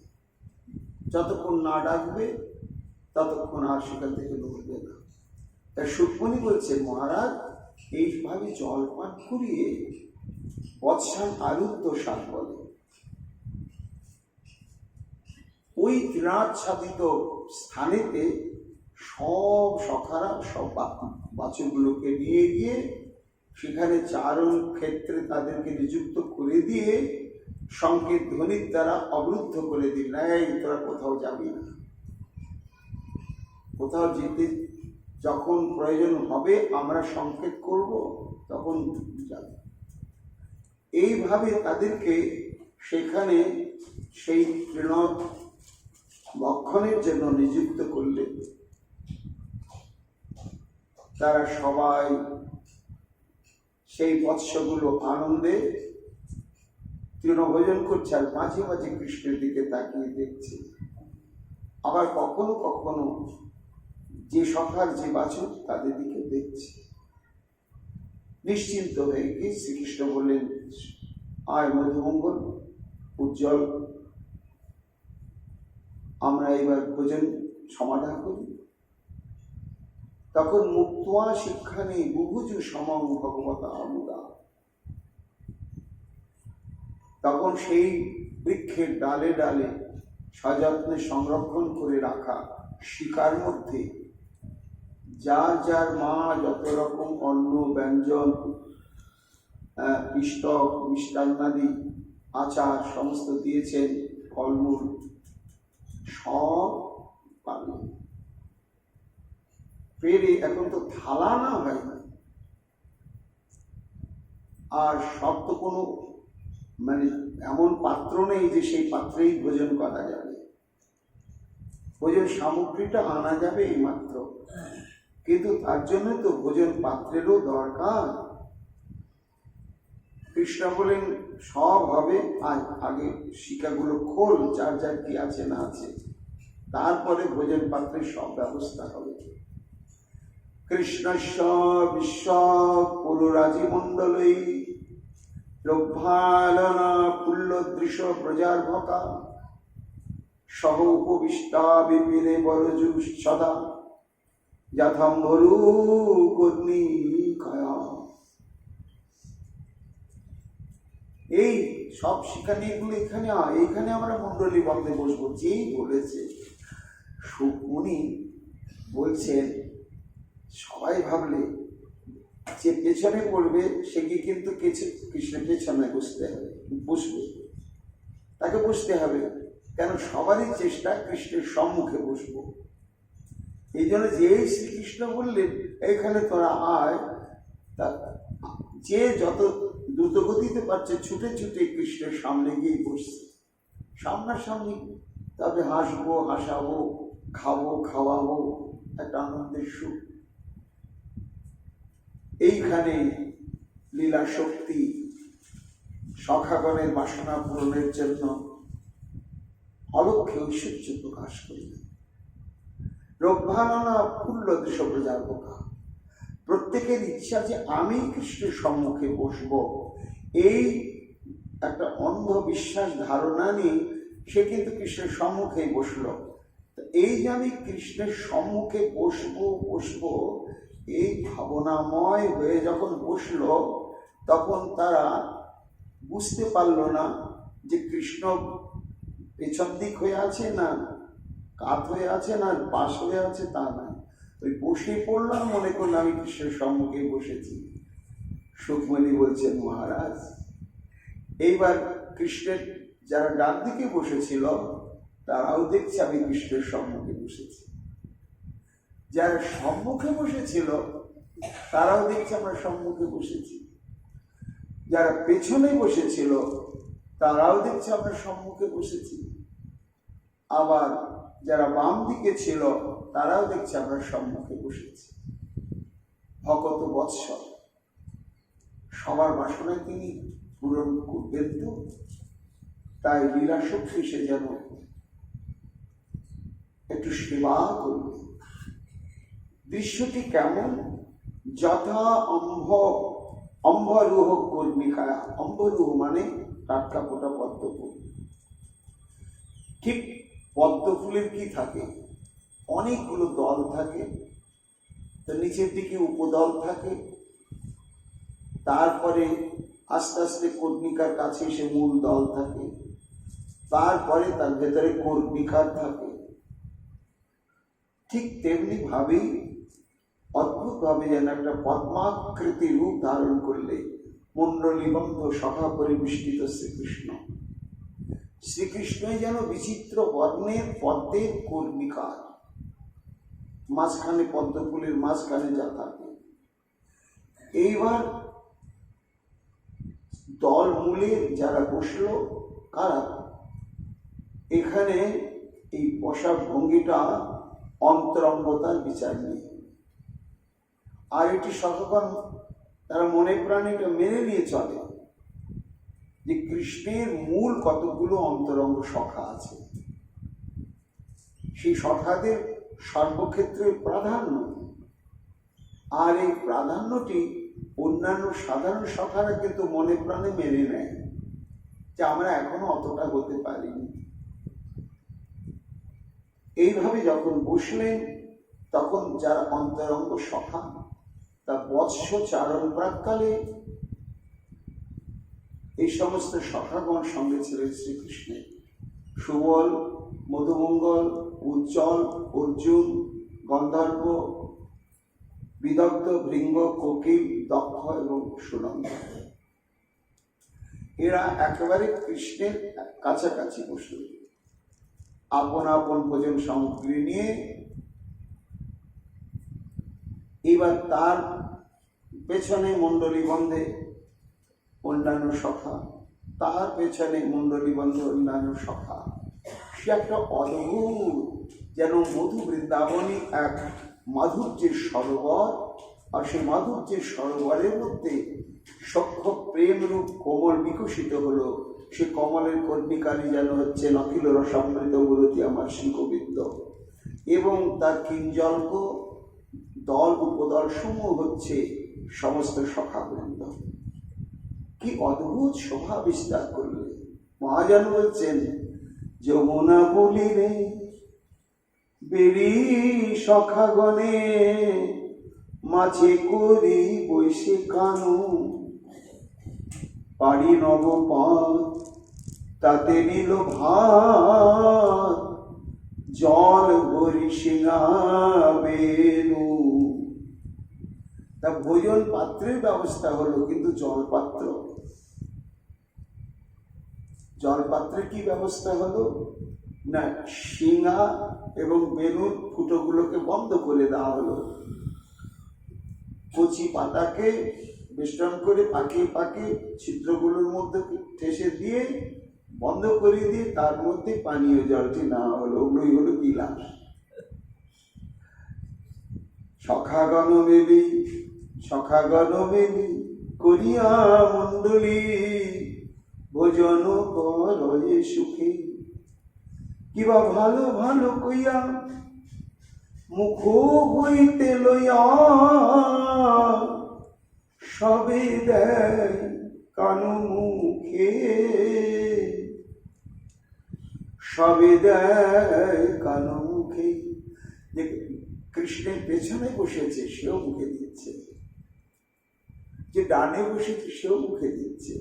যতক্ষণ না ডাকবে ততক্ষণ আর সেখান থেকে নড়বে না। তাই সুকমণি বলছে মহারাজ এইভাবে জলপান করিয়ে বৎসান আরুদ্ধ সাত বলে। ওই ত্রিনাচ্ছাদিত স্থানেতে সব সখারা সব বাছুরগুলোকে নিয়ে গিয়ে সেখানে চারণ ক্ষেত্রে তাদেরকে নিযুক্ত করে দিয়ে সংকেত ধ্বনির দ্বারা অবরুদ্ধ করে দিল, এই তোরা কোথাও যাবি না, কোথাও যেতে যখন প্রয়োজন হবে আমরা সংকেত করব তখন যাবে। এইভাবে তাদেরকে সেখানে সেই তৃণ ভক্ষণের জন্য নিযুক্ত করলে তারা সবাই সেই বৎসগুলো আনন্দে তৃণভোজন করছে আর মাঝে মাঝে কৃষ্ণের দিকে তাকিয়ে দেখছে। আবার কখনো কখনো যে সখার যে বাছুর তাদের দিকে দেখছে। নিশ্চিন্ত হয়ে গিয়ে শ্রীকৃষ্ণ বললেন, আয় মধুমঙ্গল উজ্জ্বল, আমরা এবার ভোজন সমাধান করি। তখন মুক্তোয়া শিক্ষানে বুভুজু সমং ভগবতা আমুদা, তখন সেই বৃক্ষের ডালে ডালে সযত্নে সংরক্ষণ করে রাখা শিকার মধ্যে যার যার মা যত রকম অন্ন ব্যঞ্জন পিষ্টক মিষ্টান্নাদি আচার সমস্ত দিয়েছেন, ফলমূল সব পাবে। পেরে এখন তো থালা না হয় না, আর সব তো কোনো মানে এমন পাত্র নেই যে সেই পাত্রেই ভোজন করা যাবে। ভোজন সামগ্রীটা আনা যাবে এই মাত্র, কিন্তু তার জন্য তো ভোজন পাত্রেরও দরকার। কৃষ্ণ বলেন সব হবে, আগে শিকাগুলো খোল, যার যার কি আছে না আছে, তারপরে ভোজন পাত্রের সব ব্যবস্থা হবে। কৃষ্ণস্য বিশ্ব পুররাজি মণ্ডলই লভ্যালনা পুল্লদৃশ প্রজার্ভকা সহ উপবিষ্টা বিপিনে বরজু সদা যথম্বরু কর্ণী কয়া। এই সব শিক্ষানীয়গুলো এখানে এইখানে আমরা মণ্ডলী বন্ধে বসবো, যেই বলেছে সুকমণি বলছেন সবাই ভাবলে যে পেছনে পড়বে সে কি কিন্তু কৃষ্ণের পেছনে বসবে, তাকে বসতে হবে, কেন সবারই চেষ্টা কৃষ্ণের সম্মুখে বসবো। এই জন্য যেই শ্রীকৃষ্ণ বললেন এইখানে তোরা আয়, তা যে যত দ্রুত গতিতে পারছে ছুটে ছুটে কৃষ্ণের সামনে গিয়ে বসছে, সামনাসামনি, তবে হাসবো হাসাবো খাবো খাওয়াবো, একটা আনন্দের সুখ। এইখানে লীলা শক্তি সখাগণের বাসনা পূরণের জন্য অলক্ষ্যে ঐশ্বর্য প্রকাশ করিলেন। রোভাননা ফুল্ল দৃশ প্রজার্ভকা, প্রত্যেকের ইচ্ছা যে আমি কৃষ্ণের সম্মুখে বসব, এই একটা অন্ধবিশ্বাস ধারণা নিয়ে সে কিন্তু কৃষ্ণের সম্মুখেই বসলো। এই যে আমি কৃষ্ণের সম্মুখে বসবো এই ভাবনাময় হয়ে যখন বসলো, তখন তারা বুঝতে পারলো না যে কৃষ্ণ পেছন দিক হয়ে আছে না কাত হয়ে আছে না পাশ হয়ে আছে, তা না, ওই বসে পড়লাম, মনে করলাম আমি কৃষ্ণের সম্মুখে বসেছি। সুকমণি বলছেন মহারাজ এইবার কৃষ্ণের যারা ডান দিকে বসেছিল তারাও দেখছে আমি কৃষ্ণের সম্মুখে বসেছি, যারা সম্মুখে বসেছিল তারাও দেখছে আমরা সম্মুখে বসেছি, যারা পেছনে বসেছিল তারাও দেখছে আমরা সম্মুখে বসেছি, আবার যারা বাম দিকে ছিল তারাও দেখছে আমরা সম্মুখে বসেছি। ভকত বৎসল সবার বাসনায় তিনি পূরণ করবেন তো? তাই লীলাশক্তি সে যেন একটু সেবা করবে। দৃশ্যটি কেমন? যথা অম্বরুহ কর্মিকায়া, অম্বরুহ মানে টাটকা ফোটা পদ্মফুল। ঠিক পদ্মফুলের কি থাকে? অনেকগুলো দল থাকে, তো নিচের দিকে উপদল থাকে, তারপরে আস্তে আস্তে কর্ণিকার কাছে এসে মূল দল থাকে, তারপরে তার ভেতরে কর্ণিকার থাকে। ঠিক তেমনি ভাবেই অদ্ভুত ভাবে যেন একটা পদ্মাকৃতি রূপ ধারণ করলে মণ্ডলীবন্ধ সখা পরিবেষ্টিত শ্রীকৃষ্ণ। শ্রীকৃষ্ণই যেন বিচিত্র বর্ণের পদ্মের কর্ণিকার, মাঝখানে পদ্মফুলের মাঝখানে যা থাকে। এইবার দল মূলে যারা বসলো, কারা? এখানে এই বসার ভঙ্গিটা অন্তরঙ্গতার বিচার নেই। আর এটি সচেতন, তারা মনে প্রাণে এটা মেনে নিয়ে চলে যে কৃষ্ণের মূল কতগুলো অন্তরঙ্গ সখা আছে, সেই সখাদের সর্বক্ষেত্রে প্রাধান্য। আর এই প্রাধান্যটি অন্যান্য সাধারণ সখারা কিন্তু মনে প্রাণে মেনে নেয় যে আমরা এখনো অতটা হতে পারিনি। এইভাবে যখন বসলেন, তখন যার অন্তরঙ্গ সখা, তা বৎস চারণ প্রাককালে এই সমস্ত সখাগণ সঙ্গে ছিলেন শ্রীকৃষ্ণের। সুবল, মধুমঙ্গল, উজ্জ্বল, অর্জুন, গন্ধর্ব, বিদগ্ধ, ভৃঙ্গ, কোকিল, দক্ষ এবং সুনন্দ। এরা একেবারে কৃষ্ণের কাছাকাছি বসল, আপন আপন ভোজন সামগ্রী নিয়ে। এবার তার পেছনে মণ্ডলী বন্ধে অন্যান্য সখা, তার পেছনে মণ্ডলী বন্ধে অন্যান্য সখা। সে একটা অদ্ভুত, যেন মধু বৃন্দাবনী এক মাধুর্যের সরোবর, আর সেই মাধুর্যের সরোবরের মধ্যে সখ্য প্রেম রূপ কোমল বিকশিত হলো। সে কমলের কর্ণিকারী যেন হচ্ছে নখিল রসামৃত গুরুতি আমার শ্রীগোবিন্দ, এবং তার কিঞ্জল্প দল উপদল সমূহ হচ্ছে সমস্ত সখাবৃন্দ। কি অদ্ভুত শোভা বিস্তার করলে! মহাজন বলছেন, যমুনা বলি রে বেরি সখাগণে, মাঝে করি বৈশে কানু, পারি নবপাত তাতে নিল ভাত, জল ভরি সিঙাবেনু। তা ভোজন পাত্রের ব্যবস্থা হলো, কিন্তু জলপাত্রের কি ব্যবস্থা হলো না, শিঙা এবং বেলুন ফুটোগুলোকে বন্ধ করে দেওয়া হলো। কচি পাতাকে বেষ্টন করে পাকিয়ে পাকিয়ে ছিদ্রগুলোর মধ্যে ঠেসে দিয়ে বন্ধ করে দিয়ে তার মধ্যে পানীয় জলটি নেওয়া হলো। ওগুলোই হলো গিলাস। সখাগণ মেলি করিয়া মণ্ডলী, ভোজন করয়ে সুখে, কিবা ভালো ভালো কইয়া মুখ হইতে লইয়া, সবে দেয় কানু মুখে, সবে দেয় কানু মুখে। যে কৃষ্ণের পেছনে বসেছে সেও মুখে দিচ্ছে, যে ডানে বসেছে সেও মুখে দিচ্ছে,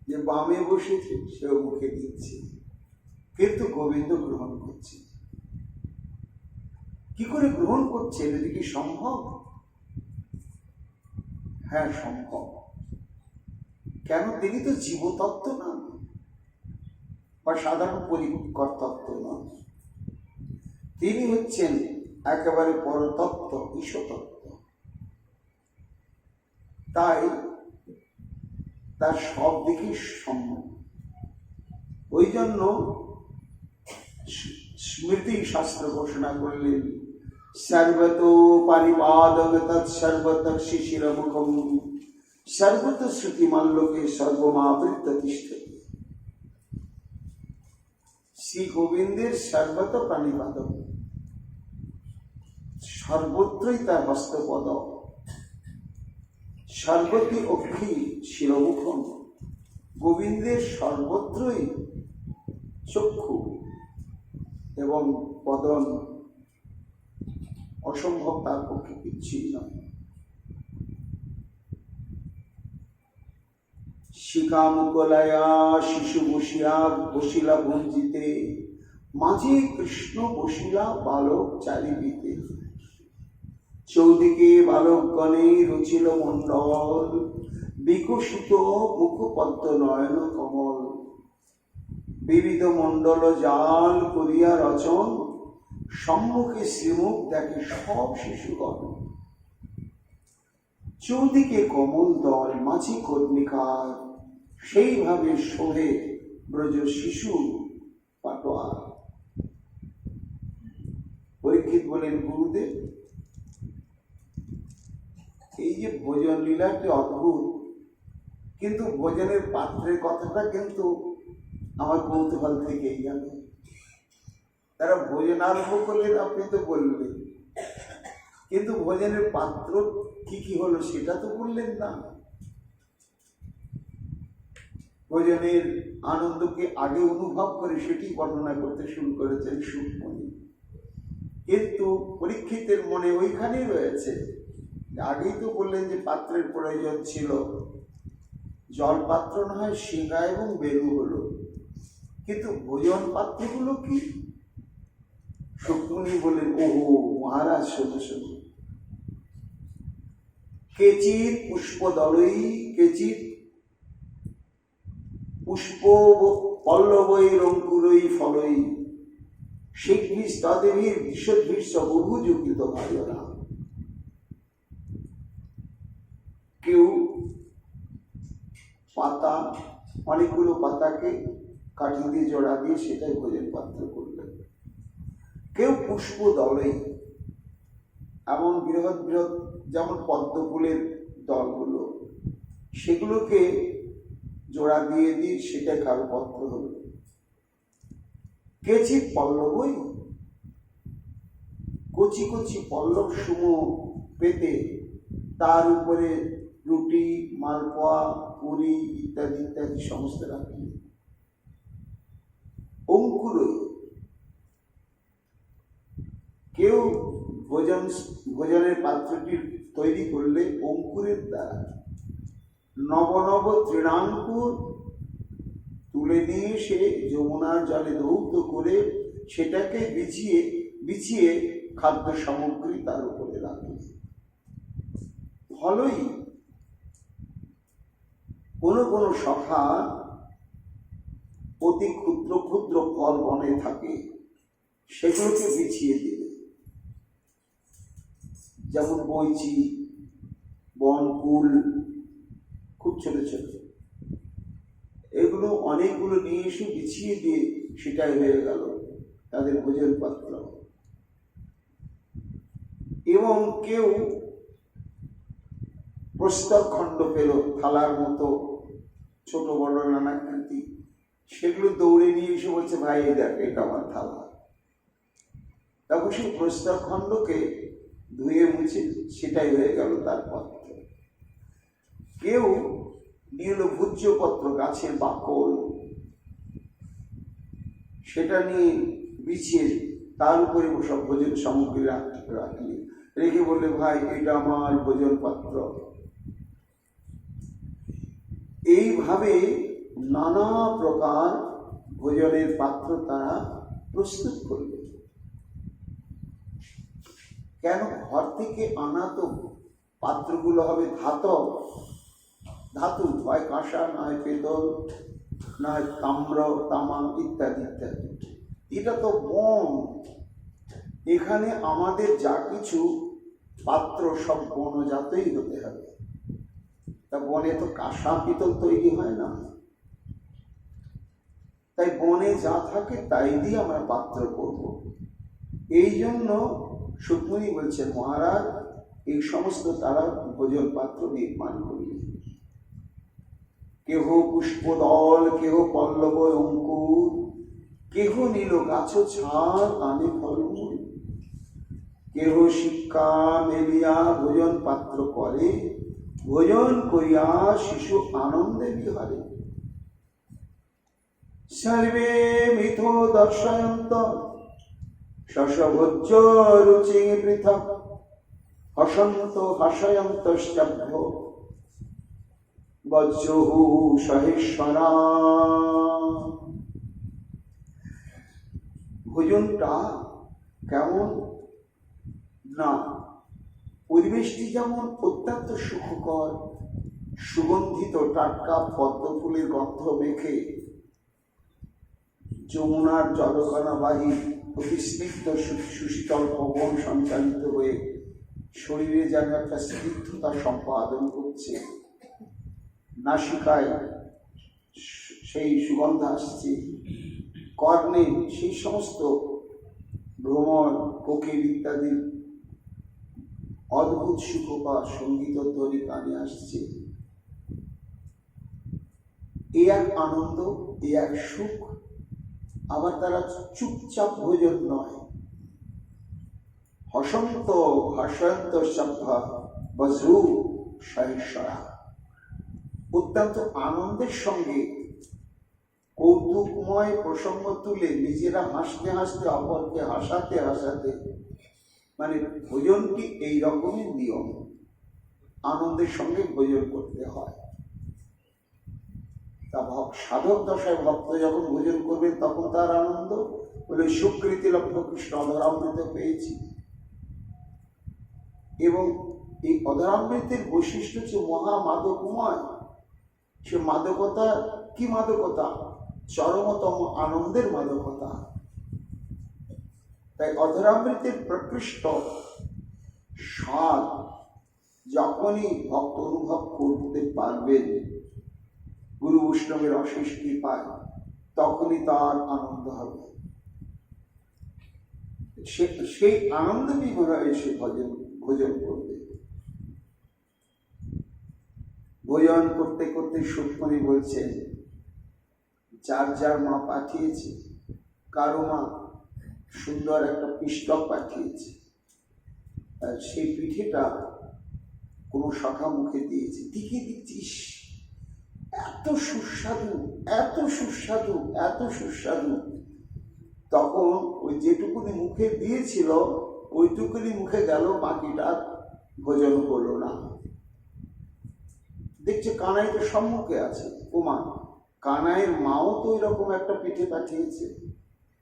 যে বামে বসেছে সেও মুখে দিচ্ছে, কিন্তু গোবিন্দ গ্রহণ করছে। কি করে গ্রহণ করছে? এটা কি সম্ভব? হ্যাঁ, সম্ভব। কেন? তিনি তো জীবতত্ত্ব নন বা সাধারণ পরিকর তত্ত্ব নন, তিনি হচ্ছেন একেবারে পরতত্ত্ব, ঈশ্বরতত্ত্ব। তাই তার সব দিকেই সম্ভব। ওই জন্য স্মৃতি শাস্ত্র ঘোষণা করলেন, সর্বত পারিপাদক তৎসর্বত শিশিরমুখম, সর্বত শ্রুতিমাল্লোকে সর্বমাবৃত্য তিষ্ঠতি। শ্রী গোবিন্দের সর্বত প্রাণীপাদ, সর্বত্রই তার হস্তপদ, সর্বতি অক্ষি শিরমুখম। গোবিন্দের সর্বত্রই চক্ষু এবং পদন, অসম্ভব তার পক্ষে কিছুই নয়। শিখা মুকলায়া শিশু বসিলা ভঞ্জিতে, মাঝে কৃষ্ণ বসিলা বালক চারিদিকে। চৌদিকে বালকগণে রচিল মণ্ডল, বিকশিত মুখপদ্ম নয়ন কমল। বিবিধ মণ্ডল জাল করিয়া রচন, সম্মুখে শ্রীমুখ দেখে সব শিশুগণ। চৌদিকে কমল দল, মাঝে কর্ণিকার, সেইভাবে শোভে ব্রজ শিশু পাটোয়ার। পরীক্ষিত বলেন, গুরুদেব এই যে ভোজন লীলাটি অদ্ভুত, কিন্তু ভোজনের পাত্রের কথাটা কিন্তু আমার কৌতূহল থেকেই গেল। তারা ভোজন আরম্ভ করলেন, আপনি তো বললেন, কিন্তু ভোজনের পাত্র কি কি হলো সেটা তো বললেন না। ভোজনের আনন্দকে আগে অনুভব করে সেটি বর্ণনা করতে শুরু করেছেন সুখমণি। কিন্তু পরীক্ষিতের মনে ওইখানেই রয়েছে, আগেই তো বললেন যে পাত্রের প্রয়োজন ছিল, জল পাত্র না হয় সিংহা এবং বেলু হলো, কিন্তু ভোজন পাত্রগুলো কি? সুখমণি বললেন, ওহো মহারাজ শোনো শোনো, কেচির পুষ্প দলই, কেচির পুষ্প পল্লবই রঙ্কুরই ফলই, শিগ্বিষ তদেবীর বিশ্বদ্বিশ্ব বহু যুক্তিত ভাইরা। কেউ পাতা, অনেকগুলো পাতাকে কাঠি দিয়ে জোড়া দিয়ে সেটাই ভোজন পাত্র করলেন। কেউ পুষ্প দলই, এমন বৃহৎ বৃহৎ যেমন পদ্ম ফুলের দলগুলো, সেগুলোকে জোড়া দিয়ে দিয়ে সেটা কারো পত্র হলো। কেচি পল্লবই, কচি কচি পল্লব সমূহ পেতে তার উপরে রুটি, মালপোয়া, পুরি ইত্যাদি ইত্যাদি সমস্ত রাখলেন। অঙ্কুরই, কেউ ভোজনের পাত্রটি তৈরি করলে অঙ্কুরের দ্বারা নব নব তৃণাঙ্কুর তুলে নিয়ে সে যমুনার জলে ধৌত করে সেটাকে বিছিয়ে বিছিয়ে খাদ্য সামগ্রী তার উপরে রাখে। ফলই, কোনো কোনো সখা অতি ক্ষুদ্র ক্ষুদ্র ফল বনে থাকে, সেগুলোকে বিছিয়ে দেবে, যেমন বইচি, বনকুল, খুব ছোট ছোট, এগুলো অনেকগুলো নিয়ে এসে বিছিয়ে দিয়ে সেটাই হয়ে গেল তাদের ভোজন পাত্র। এবং কেউ প্রস্তর খণ্ড পেল থালার মতো ছোট বড় নানাকৃতি, সেগুলো দৌড়ে নিয়ে এসে বলছে, ভাই এই দেখ এটা আমার থালা। তখন সেই প্রস্তর খণ্ডকে ধুয়ে মুছে সেটাই হয়ে গেল তার পাত্র। কেউ নিয়ে এলো ভূজ্যপত্র, গাছের বাকল, সেটা নিয়ে বিছিয়ে তার উপরে সব ভোজন সামগ্রী রাখলি, রেখে বললে, ভাই এটা আমার ভোজন পাত্র। এইভাবে নানা প্রকার ভোজনের পাত্র তারা প্রস্তুত করবে। কেন? ঘর থেকে আনা তো পাত্রগুলো হবে ধাতু, হয় কাঁসা, না হয় পেতল, না হয় তাম্র, তামা ইত্যাদি ইত্যাদি। এটা তো বন, এখানে আমাদের যা কিছু পাত্র সব বনজাতই হতে হবে। তা বনে তো কাঁসা পিতল তৈরি হয় না, তাই বনে যা থাকে তাই দিয়ে আমরা পাত্র করব। এই জন্য সুখমণি বলছে, মহারাজ এই সমস্ত তারা ভোজন পাত্র নির্মাণ করলেন। কেহ পুষ্পদল, কেহ পল্লব অঙ্কুর, কেহ নিল গাছ ছাড় আনে ফলমূল, কেহ শিক্ষা মেলিয়া ভোজন পাত্র করে, ভোজন করিয়া শিশু আনন্দে বিহারে। সর্বে মিথ দর্শয়ন্ত শশভোজ্য রুচি পৃথক, হসন্ত হাসয়ন্তশ্চভ্য বজ্রহু সহেশ্বরা। ভোজনটা কেমন না, পরিবেশটি যেমন অত্যন্ত সুখকর, সুগন্ধিত টাটকা পদ্ম ফুলের গন্ধ মেখে যমুনার জলকণাবাহী অতি স্নিগ্ধ সুশীতল পবন সঞ্চালিত হয়ে শরীরে যেন একটা স্নিগ্ধতা সম্পাদন করছে, নাসিকায় সেই সুগন্ধ আসছে, কর্ণে সেই সমস্ত ভ্রমর কোকিল ইত্যাদি অদ্ভুত সুখকর সঙ্গীত ধ্বনি কানে আসছে। এ এক আনন্দ, এ এক সুখ। আবার তারা চুপচাপ ভোজন নয়, হসন্ত হাসন্ত সভ্যা বজ্রু সহেশ্বরা, অত্যন্ত আনন্দের সঙ্গে কৌতুকময় প্রসঙ্গ তুলে নিজেরা হাসতে হাসতে অপরকে হাসাতে হাসাতে, মানে ভোজনটি এই রকমই নিয়ম, আনন্দের সঙ্গে ভোজন করতে হয়। তা সাধক দশায় ভক্ত যখন ভোজন করবেন তখন তার আনন্দ বলে সুকৃতি লক্ষ্য কৃষ্ণ অধরামৃত পেয়েছি। এবং এই অধরামৃতের বৈশিষ্ট্য হচ্ছে মহামাদকময়। সে মাদকতা কি মাদকতা? চরমতম আনন্দের মাদকতা। তাই অধরামৃতের প্রকৃষ্ট স্বাদ যখনই ভক্ত অনুভব করতে পারবেন গুরু বৈষ্ণবের অশেষ কৃপায়, তখনই তার আনন্দ হবে। সেই আনন্দ বিভোরে সে ভোজন করবে। ভোজন করতে করতে সুখমণি বলছেন, যার যার মা পাঠিয়েছে, কারো মা সুন্দর একটা পিষ্টক পাঠিয়েছে, আর সেই পিঠেটা কোনো শাখা মুখে দিয়েছে, দিকে দিচ্ছিস, এত সুস্বাদু, এত সুস্বাদু, এত সুস্বাদু। তখন ওই যেটুকুনি মুখে দিয়েছিল ওইটুকুনি মুখে গেল, বাকিটা ভোজন করলো না। দেখছে কানাই তো সম্মুখে আছে, ওমা কানাইয়ের মাও তো এরকম একটা পিঠে পাঠিয়েছে।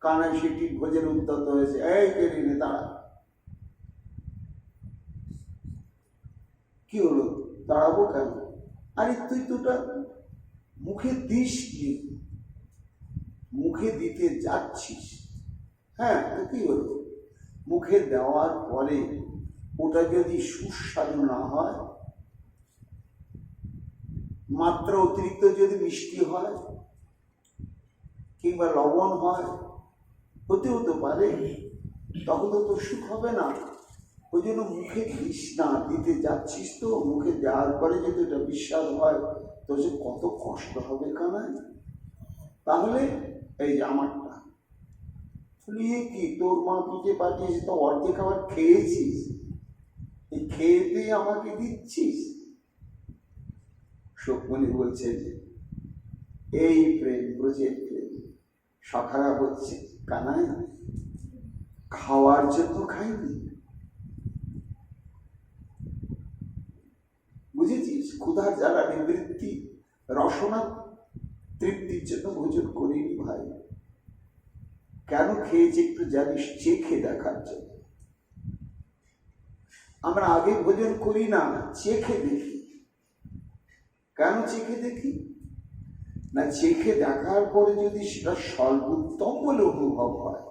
কানাই সেটি ভোজের উদ্যত হয়েছে, এই কেড়ে নে দাঁড়া। কি হলো, দাঁড়াবো কেন? আরে তুই তোটা মুখে দিস নি, মুখে দিতে যাচ্ছিস, হ্যাঁ তো কি হলো? মুখে দেওয়ার পরে ওটা যদি সুস্বাদু না হয়, মাত্রা অতিরিক্ত যদি মিষ্টি হয় কিংবা লবণ হয়, হতেও তো পারে, তখন তো তোর সুখ হবে না। ওই জন্য মুখে দিস না, দিতে যাচ্ছিস তো, মুখে দেওয়ার পরে যদি ওটা বিস্বাদ হয় তো যে কত কষ্ট হবে কানাই। তাহলে এই যে আমারটা ফুলিয়ে কি তোর মা পিঠে পাঠিয়েছে, তো অর্ধেক আবার খেয়েছিস, এই খেয়ে দিয়ে আমাকে দিচ্ছিস। সুখমণি বলছে যে এই প্রেম, ব্রজের প্রেম। সখারা বলছে, কানাই খাওয়ার জন্য খাইনি, বুঝেছিস? ক্ষুধার জ্বালা নিবৃত্তি, রসনা তৃপ্তির জন্য ভোজন করিনি ভাই। কেন খেয়েছি একটু জানিস? চেখে দেখার জন্য। আমরা আগে ভোজন করি না, চেখে দেখি। কেন চেখে দেখি না? চেখে দেখার পরে যদি সেটা সর্বোত্তম বলে অনুভব হয়,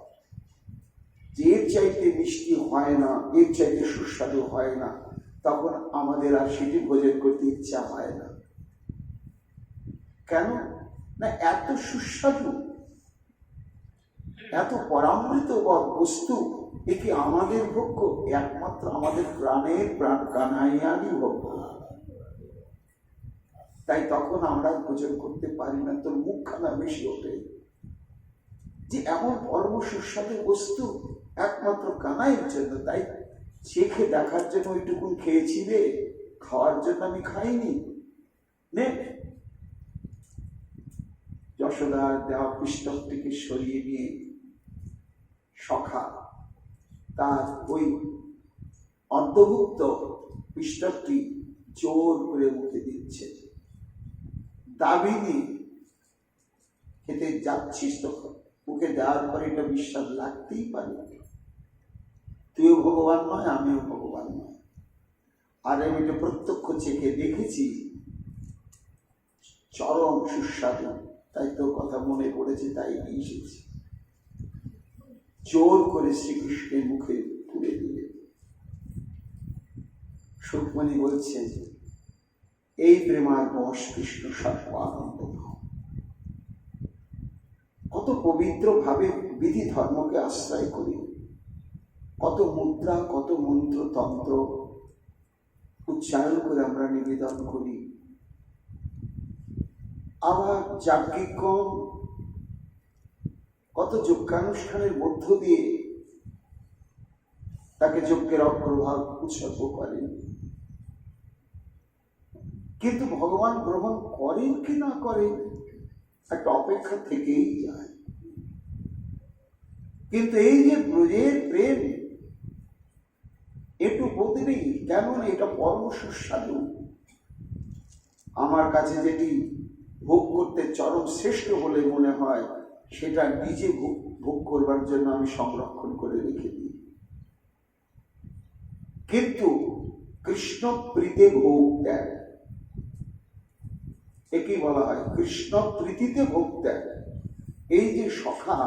যে এর চাইতে মিষ্টি হয় না, এর চাইতে সুস্বাদু হয় না, তখন আমাদের আর সেটি ভোজন করতে ইচ্ছা হয় না। কেন না? এত সুস্বাদু, এত পরামৃত বস্তু, একে আমাদের ভোগ্য, একমাত্র আমাদের প্রাণের প্রাণ কানাইয়ারই ভোগ্য। তাই তখন আমরা ভোজন করতে পারি না, তোর মুখখানা বেশি ওঠে। যে এমন পরম সুস্বাদু বস্তু একমাত্র কানাইয়ের জন্য, তাই চেখে দেখার জন্য ওইটুকুন খেয়েছি রে, খাওয়ার জন্য আমি খাইনি। নে, যশোদার দেওয়া পিষ্টকটিকে সরিয়ে নিয়ে সখা তার ওই অর্ধভুক্ত পিষ্টকটি জোর করে মুখে দিচ্ছে। দাবিনি, খেতে যাচ্ছিস তো, মুখে দেওয়ার পরে এটা বিশ্বাস লাগতেই পারে, তুইও ভগবান নয়, আমিও ভগবান নয়। আর আমি এটা প্রত্যক্ষ চেখে দেখেছি, চরম সুস্বাদু, তাই তো কথা মনে পড়েছে, তাই নিয়ে এসেছি। জোর করে শ্রীকৃষ্ণের মুখে তুলে দিলে। সুখমণি বলছেন, এই প্রেমার বশ কৃষ্ণ সর্বানন্দ। কত পবিত্র ভাবে বিধি ধর্মকে আশ্রয় করি, কত মুদ্রা, কত মন্ত্র তন্ত্র উচ্চারণ করে আমরা নিবেদন করি। আবার যাজ্ঞিকগণ কত যজ্ঞানুষ্ঠানের মধ্য দিয়ে তাকে যজ্ঞের অগ্রভাগ উৎসর্গ করেন, কিন্তু ভগবান গ্রহণ করেন কি না করেন একটা অপেক্ষা থেকেই যায়। কিন্তু এই যে ব্রজের প্রেম একটু বদলেই, কেমন এটা পরম সুস্বাদু, আমার কাছে যেটি ভোগ করতে চরম শ্রেষ্ঠ বলে মনে হয়, সেটা নিজে ভোগ করবার জন্য আমি সংরক্ষণ করে রেখে দিই। কিন্তু কৃষ্ণ প্রীতে ভোগ দেয়, একেই বলা হয় কৃষ্ণ প্রীতিতে ভোগ দেয়। এই যে সখা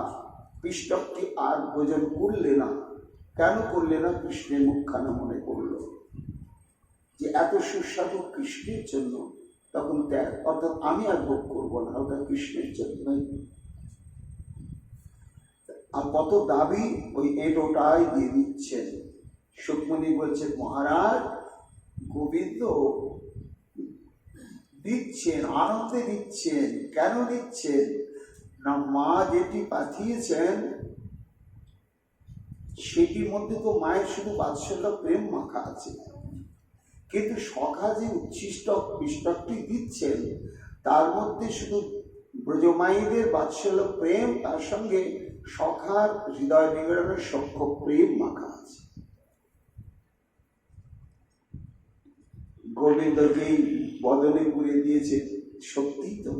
পিষ্টকটি আর ভোজন করলে না, কেন করলে না? কৃষ্ণের মুখখানা মনে করল যে এত সুস্বাদু কৃষ্ণের জন্য, তখন ত্যাগ, অর্থাৎ আমি আর ভোগ করবো না, ওটা কৃষ্ণের জন্যই। আর কত দাবি ওই এটোটাই দিয়ে দিচ্ছেন। সুখমণি বলছে, মহারাজ গোবিন্দ দিচ্ছেন, আনন্দে দিচ্ছেন। কেন দিচ্ছেন না? মা যেটি পাঠিয়েছেন সেটির মধ্যে তো মায়ের শুধু বাৎসল্য প্রেম মাখা আছে, কিন্তু সখা যে উচ্ছিষ্ট পিষ্টকটি দিচ্ছেন তার মধ্যে শুধু ব্রজমায়ীদের বাৎসল্য প্রেম, তার সঙ্গে সখার হৃদয় নিবেদনের সখ্য প্রেম মাখা আছে। গোবিন্দকেই বদনে পুড়ে দিয়েছে, সত্যি তো।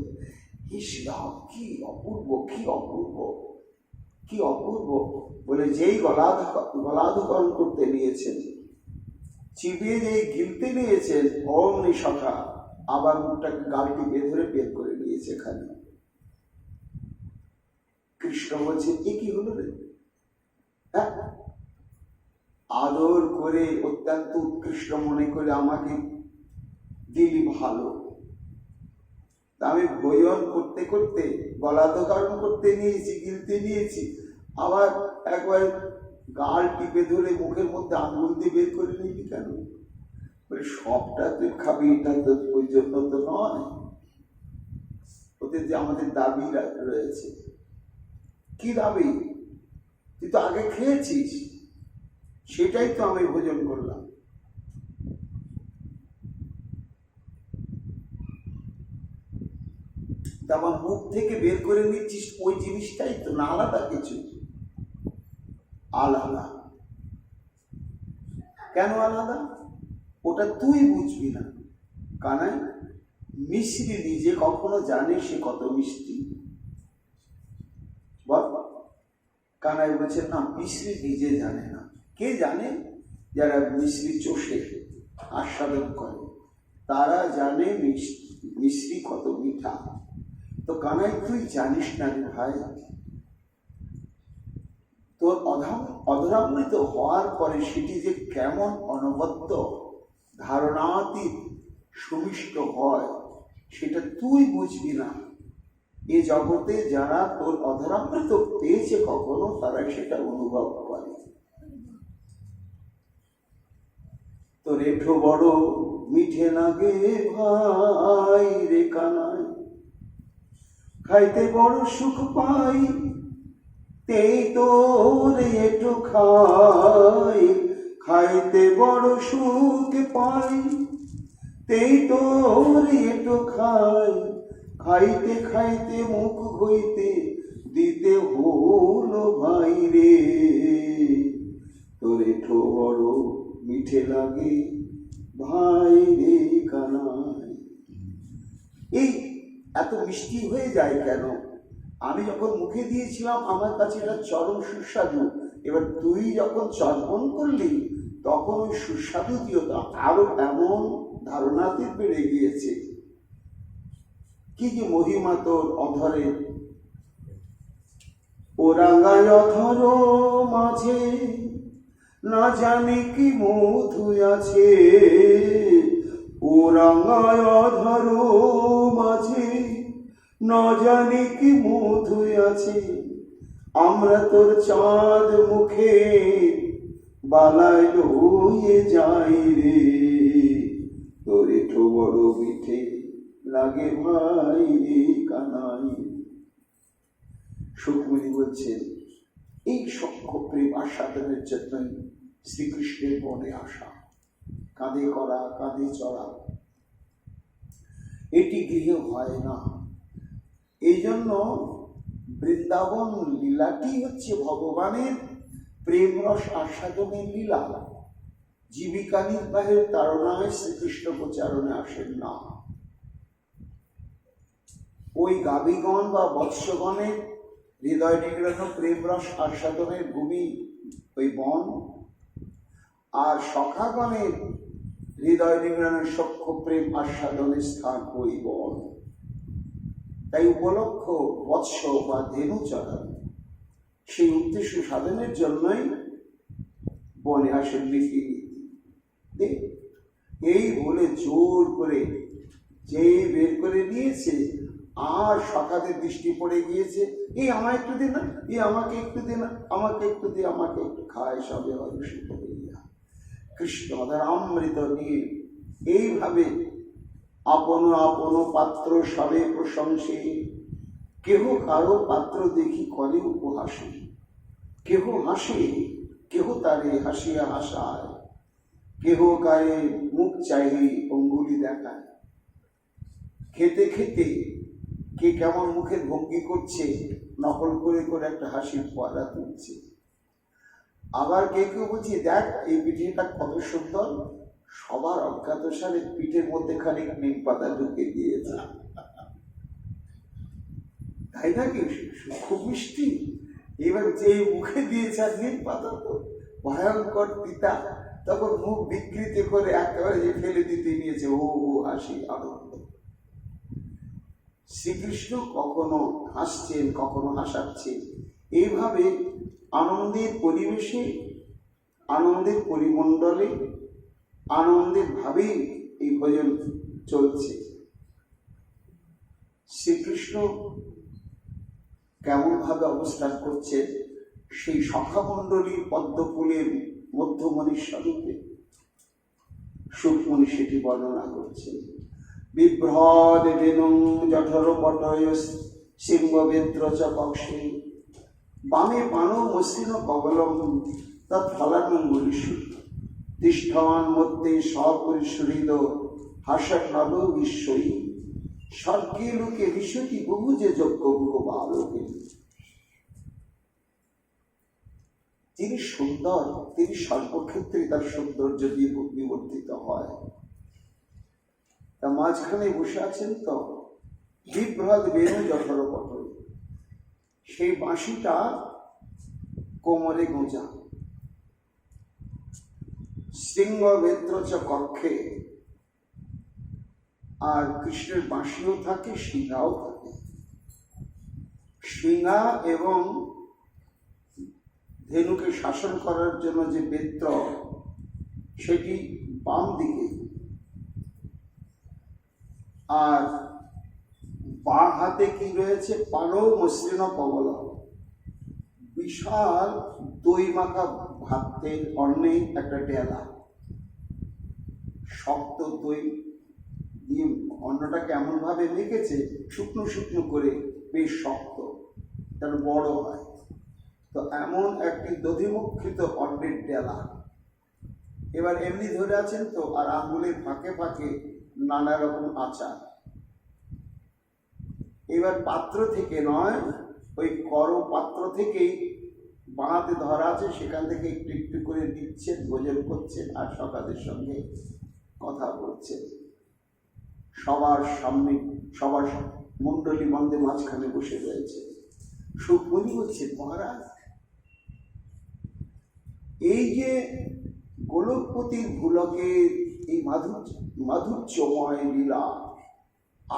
কি অপূর্ব, কি অপূর্ব, কি অপূর্ব বলে যেই গলাধকরণ করতে নিয়েছেন, চিবিয়ে যেই গিলতে নিয়েছেন, অমনি সখা আবার মুখটাকে গালটি বেঁধরে বের করে নিয়েছে। এখানে কৃষ্ণ বলছে, এ কি হলো রে? হ্যাঁ, আদর করে অত্যন্ত উৎকৃষ্ট মনে করে আমাকে দিলি ভালো, আমি ভোজন করতে করতে গলাধকরণ করতে নিয়েছি, গিলতে নিয়েছি, আবার একবার গাল টিপে ধরে মুখের মধ্যে আঙুল দিয়ে বের করে নিবি কেন? বলে, সবটা তুই খাবি, এটা তো ওই জন্য তো নয়, ওদের যে আমাদের দাবি রয়েছে। কি দাবি? তুই তো আগে খেয়েছিস, সেটাই তো আমি ভোজন করলাম। আমার মুখ থেকে বের করে নিচ্ছিস ওই জিনিসটাই তো, না আলাদা কিছু? আলাদা কেন আলাদা? ওটা তুই বুঝবি না। কানাই, মিশ্রি নিজে কখনো জানে সে কত মিষ্টি? বল। কানাই বলছে, না, মিশ্রি নিজে জানে না। কে জানে? যারা মিশ্রি চষে আস্বাদন করে, তারা জানে মিশ্রি কত মিঠা। তো কানাই, তুই জানিস না রে ভাই, তোর অধরামৃত হওয়ার পরে সেটি যে কেমন অনবদ্য ধারণাতীত সুমিষ্ট হয়, সেটা তুই বুঝবি না। এ জগতে যারা তোর অধরামৃত পেয়েছে কখনো, তারা সেটা অনুভব করে। তোর এঠো বড় মিঠে লাগে ভাই রে কানাই, খাইতে বড় সুখ পাই তেই তোর একটু খাই, খাইতে বড় সুখ পাই। তেই তোর একটু খাই, খাইতে খাইতে মুখ হইতে দিতে হলো ভাই রে। তোর একটু বড় মিঠে লাগে ভাই রে কানাই। এই এত মিষ্টি হয়ে যায় কেন? আমি যখন মুখে দিয়েছিলাম আমার কাছে এটা চরম সুস্বাদু, এবার তুই যখন চর্পণ করলি তখন ওই সুস্বাদু দিয়তা আরো এমন ধারণাতে বেড়ে গিয়েছে। কি যে মহিমা তোর অধরে, ও রাঙায় অধর মাঝে না জানি কি মধু আছে। ও রাঙায় অধর মাঝে না জানি কি মধু আছে। আমরা তোর চাঁদ মুখে বালায় লইয়ে যাই রে। তোর একটু বড় মিঠে লাগে ভাই রে কানাই। সুখমণি বলছেন এই সখ্য প্রেম আস্বাদনের জন্যই শ্রীকৃষ্ণের বনে আসা, কাঁধে করা কাঁধে চড়া, এটি গৃহে হয় না। এই জন্য বৃন্দাবন লীলাটি হচ্ছে ভগবানের প্রেম রস আস্বাদনের লীলা। জীবিকা নির্বাহের তাড়নায় শ্রীকৃষ্ণ প্রচারণে আসেন না। ওই গাবিগণ বা বৎসগণের হৃদয় নিগ্রহ প্রেম রস আস্বাদনের ভূমি ওই বন, আর সখাগণের হৃদয় নিগ্রহের সখ্য প্রেম আস্বাদনের স্থান ওই বন। তাই উপলক্ষ বৎস বা ধেনু চরণ, সেই উদ্দেশ্য সাধনের জন্যই বনে আসেন নীতি। এই বলে জোর করে যে বের করে নিয়েছে, আর সখাদের দৃষ্টি পড়ে গিয়েছে, এই আমায় একটু দে না, এই আমাকে একটু দে না, আমাকে একটু দে, আমাকে একটু খায়, সবে হর্ষিত হইয়া কৃষ্ণ তার অমৃত নিয়ে এইভাবে আপন আপন পাত্র সবে প্রশংসে। কেহ কারো পাত্র দেখি করে উপহাসে, কেহ হাসে কেহ তারে হাসিয়া হাসায়, কেহ কারে মুখ চাইলে অঙ্গুলি দেখায়। খেতে খেতে কে কেমন মুখের ভঙ্গি করছে নকল করে করে একটা হাসির পয়লা তুলছে। আবার কে কেউ বলছে দেখ এই পিঠেটা কত সুন্দর, সবার অজ্ঞাত সারে পিঠের মধ্যে খানিক নিম পাতা ঢুকে দিয়েছে, তাই নাকি খুব মিষ্টি। এবার যে মুখে দিয়েছে আর নিম পাতা তো ভয়ঙ্কর পিতা, তখন মুখ বিকৃত করে একেবারে যে ফেলে দিতে নিয়েছে, ও হাসি আনন্দ। শ্রীকৃষ্ণ কখনো হাসছেন কখনো হাসাচ্ছেন, এইভাবে আনন্দের পরিবেশে আনন্দের পরিমণ্ডলে আনন্দের ভাবেই এই ভজন চলছে। শ্রীকৃষ্ণ কেমন ভাবে অবস্থান করছেন সেই সখামণ্ডলীর পদ্মফুলের মধ্যমণি স্বরূপে সুখমণি সেটি বর্ণনা করছেন। বিভ্রদ বেনুং জঠর পটয় সিংহবেদ্র চ কক্ষে বামে পানো মসৃণ কবলম তৎ ফলানুমূলিষু তিষ্ঠমান মধ্যে সপরিসুহৃদ হাসন নব বিশ্বই স্বর্গে লোকে বিশ্বটি বহু যে যজ্ঞ বালকে। তিনি সুন্দর, তিনি সর্বক্ষেত্রে তার সৌন্দর্য দিয়ে বিবর্তিত হয়। তা মাঝখানে বসে আছেন তো বিভ্রদ বেনু জঠর পটল, সেই বাঁশিটা কোমরে গোঁজা, সিংহ বেদ্র চ কক্ষে, আর কৃষ্ণের বাঁশিও থাকে শিঙাও থাকে। শিঙা এবং ধেনুকে শাসন করার জন্য যে বেত্র সেটি বাম দিকে, আর বাঁ হাতে কি রয়েছে, পানো মসৃণ কবল, বিশাল দই মাখা ভাতের অন্নে একটা ডেলা, শক্ত দই দিয়ে অন্নটাকে এমন ভাবে মেখেছে শুকনো শুকনো করে, বেশ শক্ত, তার বড় হয়। তো এমন একটি দধিমুখিত অন্ডের ডেলা, এবার এমনি ধরে আছেন তো, আর আঙ্গুলের ফাঁকে ফাঁকে নানা রকম আচার। এবার পাত্র থেকে নয়, ওই করো পাত্র থেকেই বাঁধে ধরা আছে, সেখান থেকে একটু একটু করে দিচ্ছেন, ভোজন করছেন, আর সকালের সঙ্গে কথা বলছেন। সবার সামনে, সবার মণ্ডলী মধ্যে মাঝখানে বসে রয়েছে। সুখমণি বলছে, মহারাজ, এই যে গোলকপতির ভুলকের এই মাধুর্যময় লীলা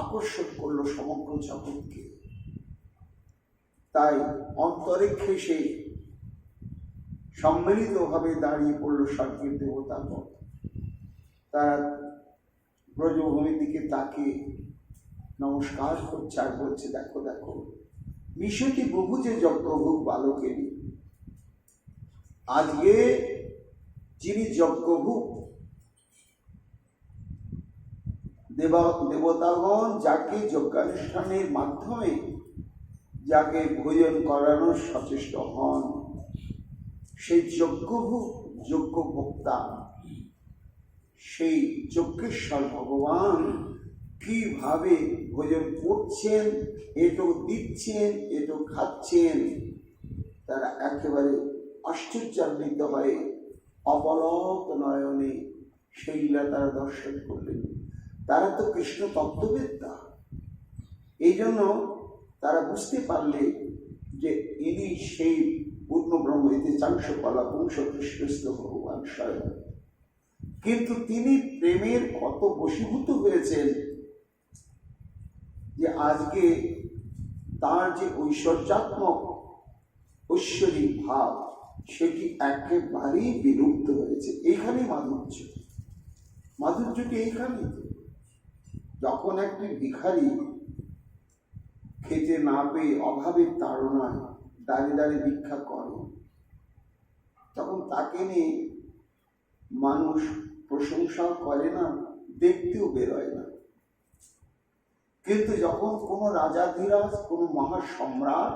আকর্ষণ করলো সমগ্র জগৎকে, তাই অন্তরিক্ষে সে সম্মিলিতভাবে দাঁড়িয়ে পড়লো স্বর্গের দেবতাগণ। তারা ব্রজভূমির দিকে তাকিয়ে নমস্কার করছে আর বলছে, দেখো দেখো, মিশতি বহু যে যজ্ঞভোগ বালকেরই। আজকে যিনি যজ্ঞভোগ দেবতাগণ যাকে যজ্ঞানুষ্ঠানের মাধ্যমে যাকে ভোজন করানোর সচেষ্ট হন, সেই যজ্ঞভোগ যজ্ঞভোক্তা, সেই যজ্ঞেশ্বর ভগবান কিভাবে ভোজন করছেন, এটো দিচ্ছেন, এটো খাচ্ছেন, তারা একেবারে আশ্চর্যান্বিত হয়ে অপলক নয়নে সেই লীলা তারা দর্শন করলেন। তারা তো কৃষ্ণ তত্ত্ববেত্তা, এই জন্য তারা বুঝতে পারলে যে ইনি সেই পূর্ণ ব্রহ্ম, এতে চাংশ কলা পুংস কৃষ্ণস্থ ভগবান স্বয়ং। কিন্তু তিনি প্রেমের কত বশীভূত হয়েছেন যে আজকে তার যে ঐশ্বর্যাত্মক ঐশ্বরিক ভাব, সেটি একেবারেই বিলুপ্ত হয়েছে। এইখানেই মাধুর্য, মাধুর্যটি এইখানেই। যখন একটি ভিখারি খেতে না পেয়ে অভাবের তাড়নায় দাঁড়িয়ে দাঁড়িয়ে ভিক্ষা করে, তখন তাকে নিয়ে মানুষ প্রশংসাও করে না, দেখতেও বেরোয় না। কিন্তু যখন কোনো রাজাধিরাজ, কোনো মহাসম্রাট,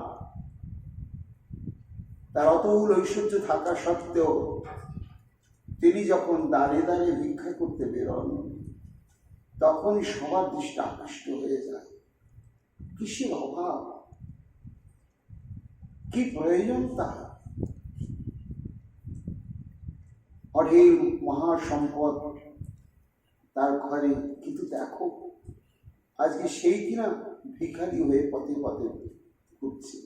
তার অতগুলো ঐশ্বর্য থাকা সত্ত্বেও তিনি যখন দাঁড়িয়ে দাঁড়িয়ে ভিক্ষা করতে বেরোন, তখনই সবার দৃষ্টি আকৃষ্ট হয়ে যায়। কিসের অভাব, কি প্রয়োজন তার? অঢেল মহাসম্পদ তার ঘরে, কিন্তু দেখো আজকে সেই কিনা ভিখারি হয়ে পথে পথে ঘুরছে।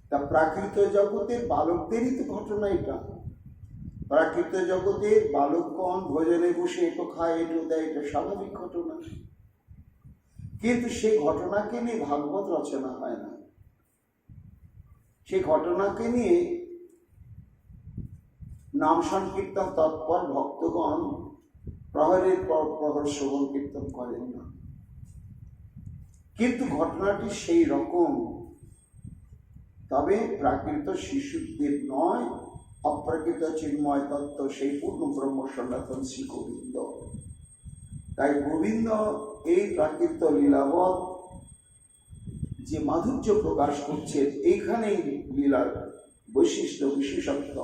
তা প্রাকৃত জগতের বালকদেরই তো ঘটনা এটা। প্রাকৃত জগতের বালকগণ ভোজনে বসে এটো খায়, এটো দেয়, এটা স্বাভাবিক ঘটনা। কিন্তু সেই ঘটনাকে নিয়ে ভাগবত রচনা হয় না। সেই ঘটনাকে নিয়ে নাম সংকীর্তন তৎপর ভক্তগণ প্রহরের পর প্রহর শ্রবণ কীর্তন করেন না। কিন্তু ঘটনাটি সেই রকম, তবে প্রাকৃত শিশুদের নয়, অপ্রাকৃত চিন্ময় তত্ত্ব, সেই পূর্ণ ব্রহ্ম সনাতন শ্রী গোবিন্দ। তাই গোবিন্দ এই প্রাকৃত লীলাবৎ যে মাধুর্য প্রকাশ করছেন, এইখানেই লীলার বৈশিষ্ট্য বিশেষত্ব।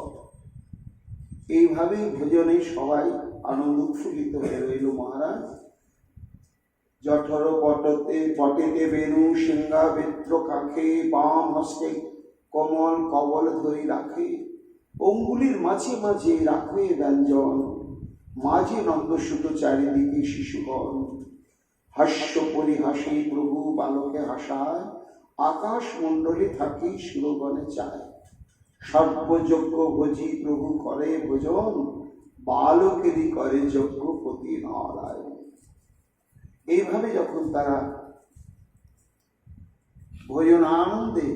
এইভাবেই ভোজনে সবাই আনন্দ উৎফুল্লিত হয়ে রইল। মহারাজ জঠর পটেতে বেণু সিংহা বেত্র কাখে, বাম হস্তে কমল কবল ধরি রাখে, অঙ্গুলির মাঝে মাঝে রাখে ব্যঞ্জন, মাঝে নন্দসুত চারিদিকে শিশুগণ, হাস্য পরিহাসে প্রভু বালকে হাসায়, আকাশ মণ্ডলে থাকি সুরগণে চায়, সর্বযজ্ঞ ভোজি প্রভু করে ভোজন, বালকেরই করে যজ্ঞ পতি নারায়ণ। এইভাবে যখন তারা ভোজন আনন্দে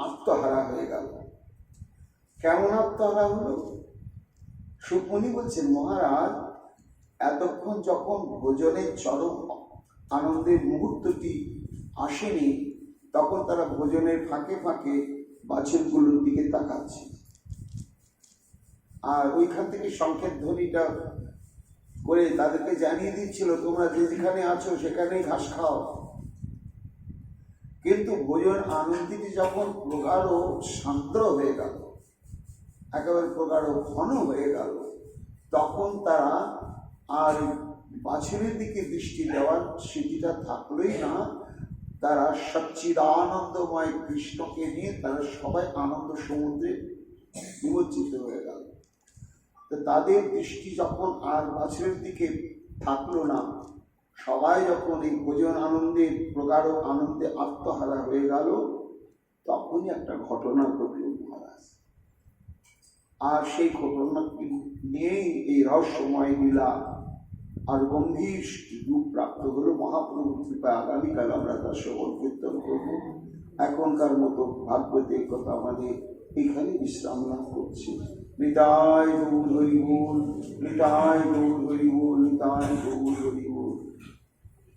আত্মহারা হয়ে গেল। কেমন আত্মহারা হলো? সুখমণি বলছেন, মহারাজ এতক্ষণ যখন ভোজনের চরম আনন্দের মুহূর্তটি আসেনি, তখন তারা ভোজনের ফাঁকে ফাঁকে বাছুরগুলোর দিকে তাকাচ্ছে, আর ওইখান থেকে সংকেত ধ্বনিটা করে তাদেরকে জানিয়ে দিচ্ছিল, তোমরা যেখানে আছো সেখানেই ঘাস খাও। কিন্তু ভোজন আনন্দটি যখন প্রগাঢ় সান্দ্র হয়ে গেল, একেবারে প্রগাঢ় ঘন হয়ে গেল, তখন তারা আর বাছুরের দিকে দৃষ্টি দেওয়ার স্মৃতিটা থাকলোই না। তারা সচ্চিদানন্দময় কৃষ্ণকে নিয়ে তারা সবাই আনন্দ সমুদ্রে নিমজ্জিত হয়ে গেল। তো তাদের দৃষ্টি যখন আর বাছুরের দিকে থাকলো না, সবাই যখন এই ভোজন আনন্দে প্রগাঢ় আনন্দে আত্মহারা হয়ে গেল, তখনই একটা ঘটনা ঘটল মহারাজ। আর সেই ঘটনা নিয়েই এই রহস্যময় লীলা আর গম্ভীর রূপ প্রাপ্ত হলো মহাপ্রভুর কৃপায়। আগামীকাল আমরা তার শ্রবণ কীর্তন করব। এখনকার মতো ভাগবতের কথা আমাদের এখানে বিশ্রাম লাভ করছি। নিতাই গৌর হরি বল, নিতাই গৌর হরি বল, নিতাই গৌর হরি বল।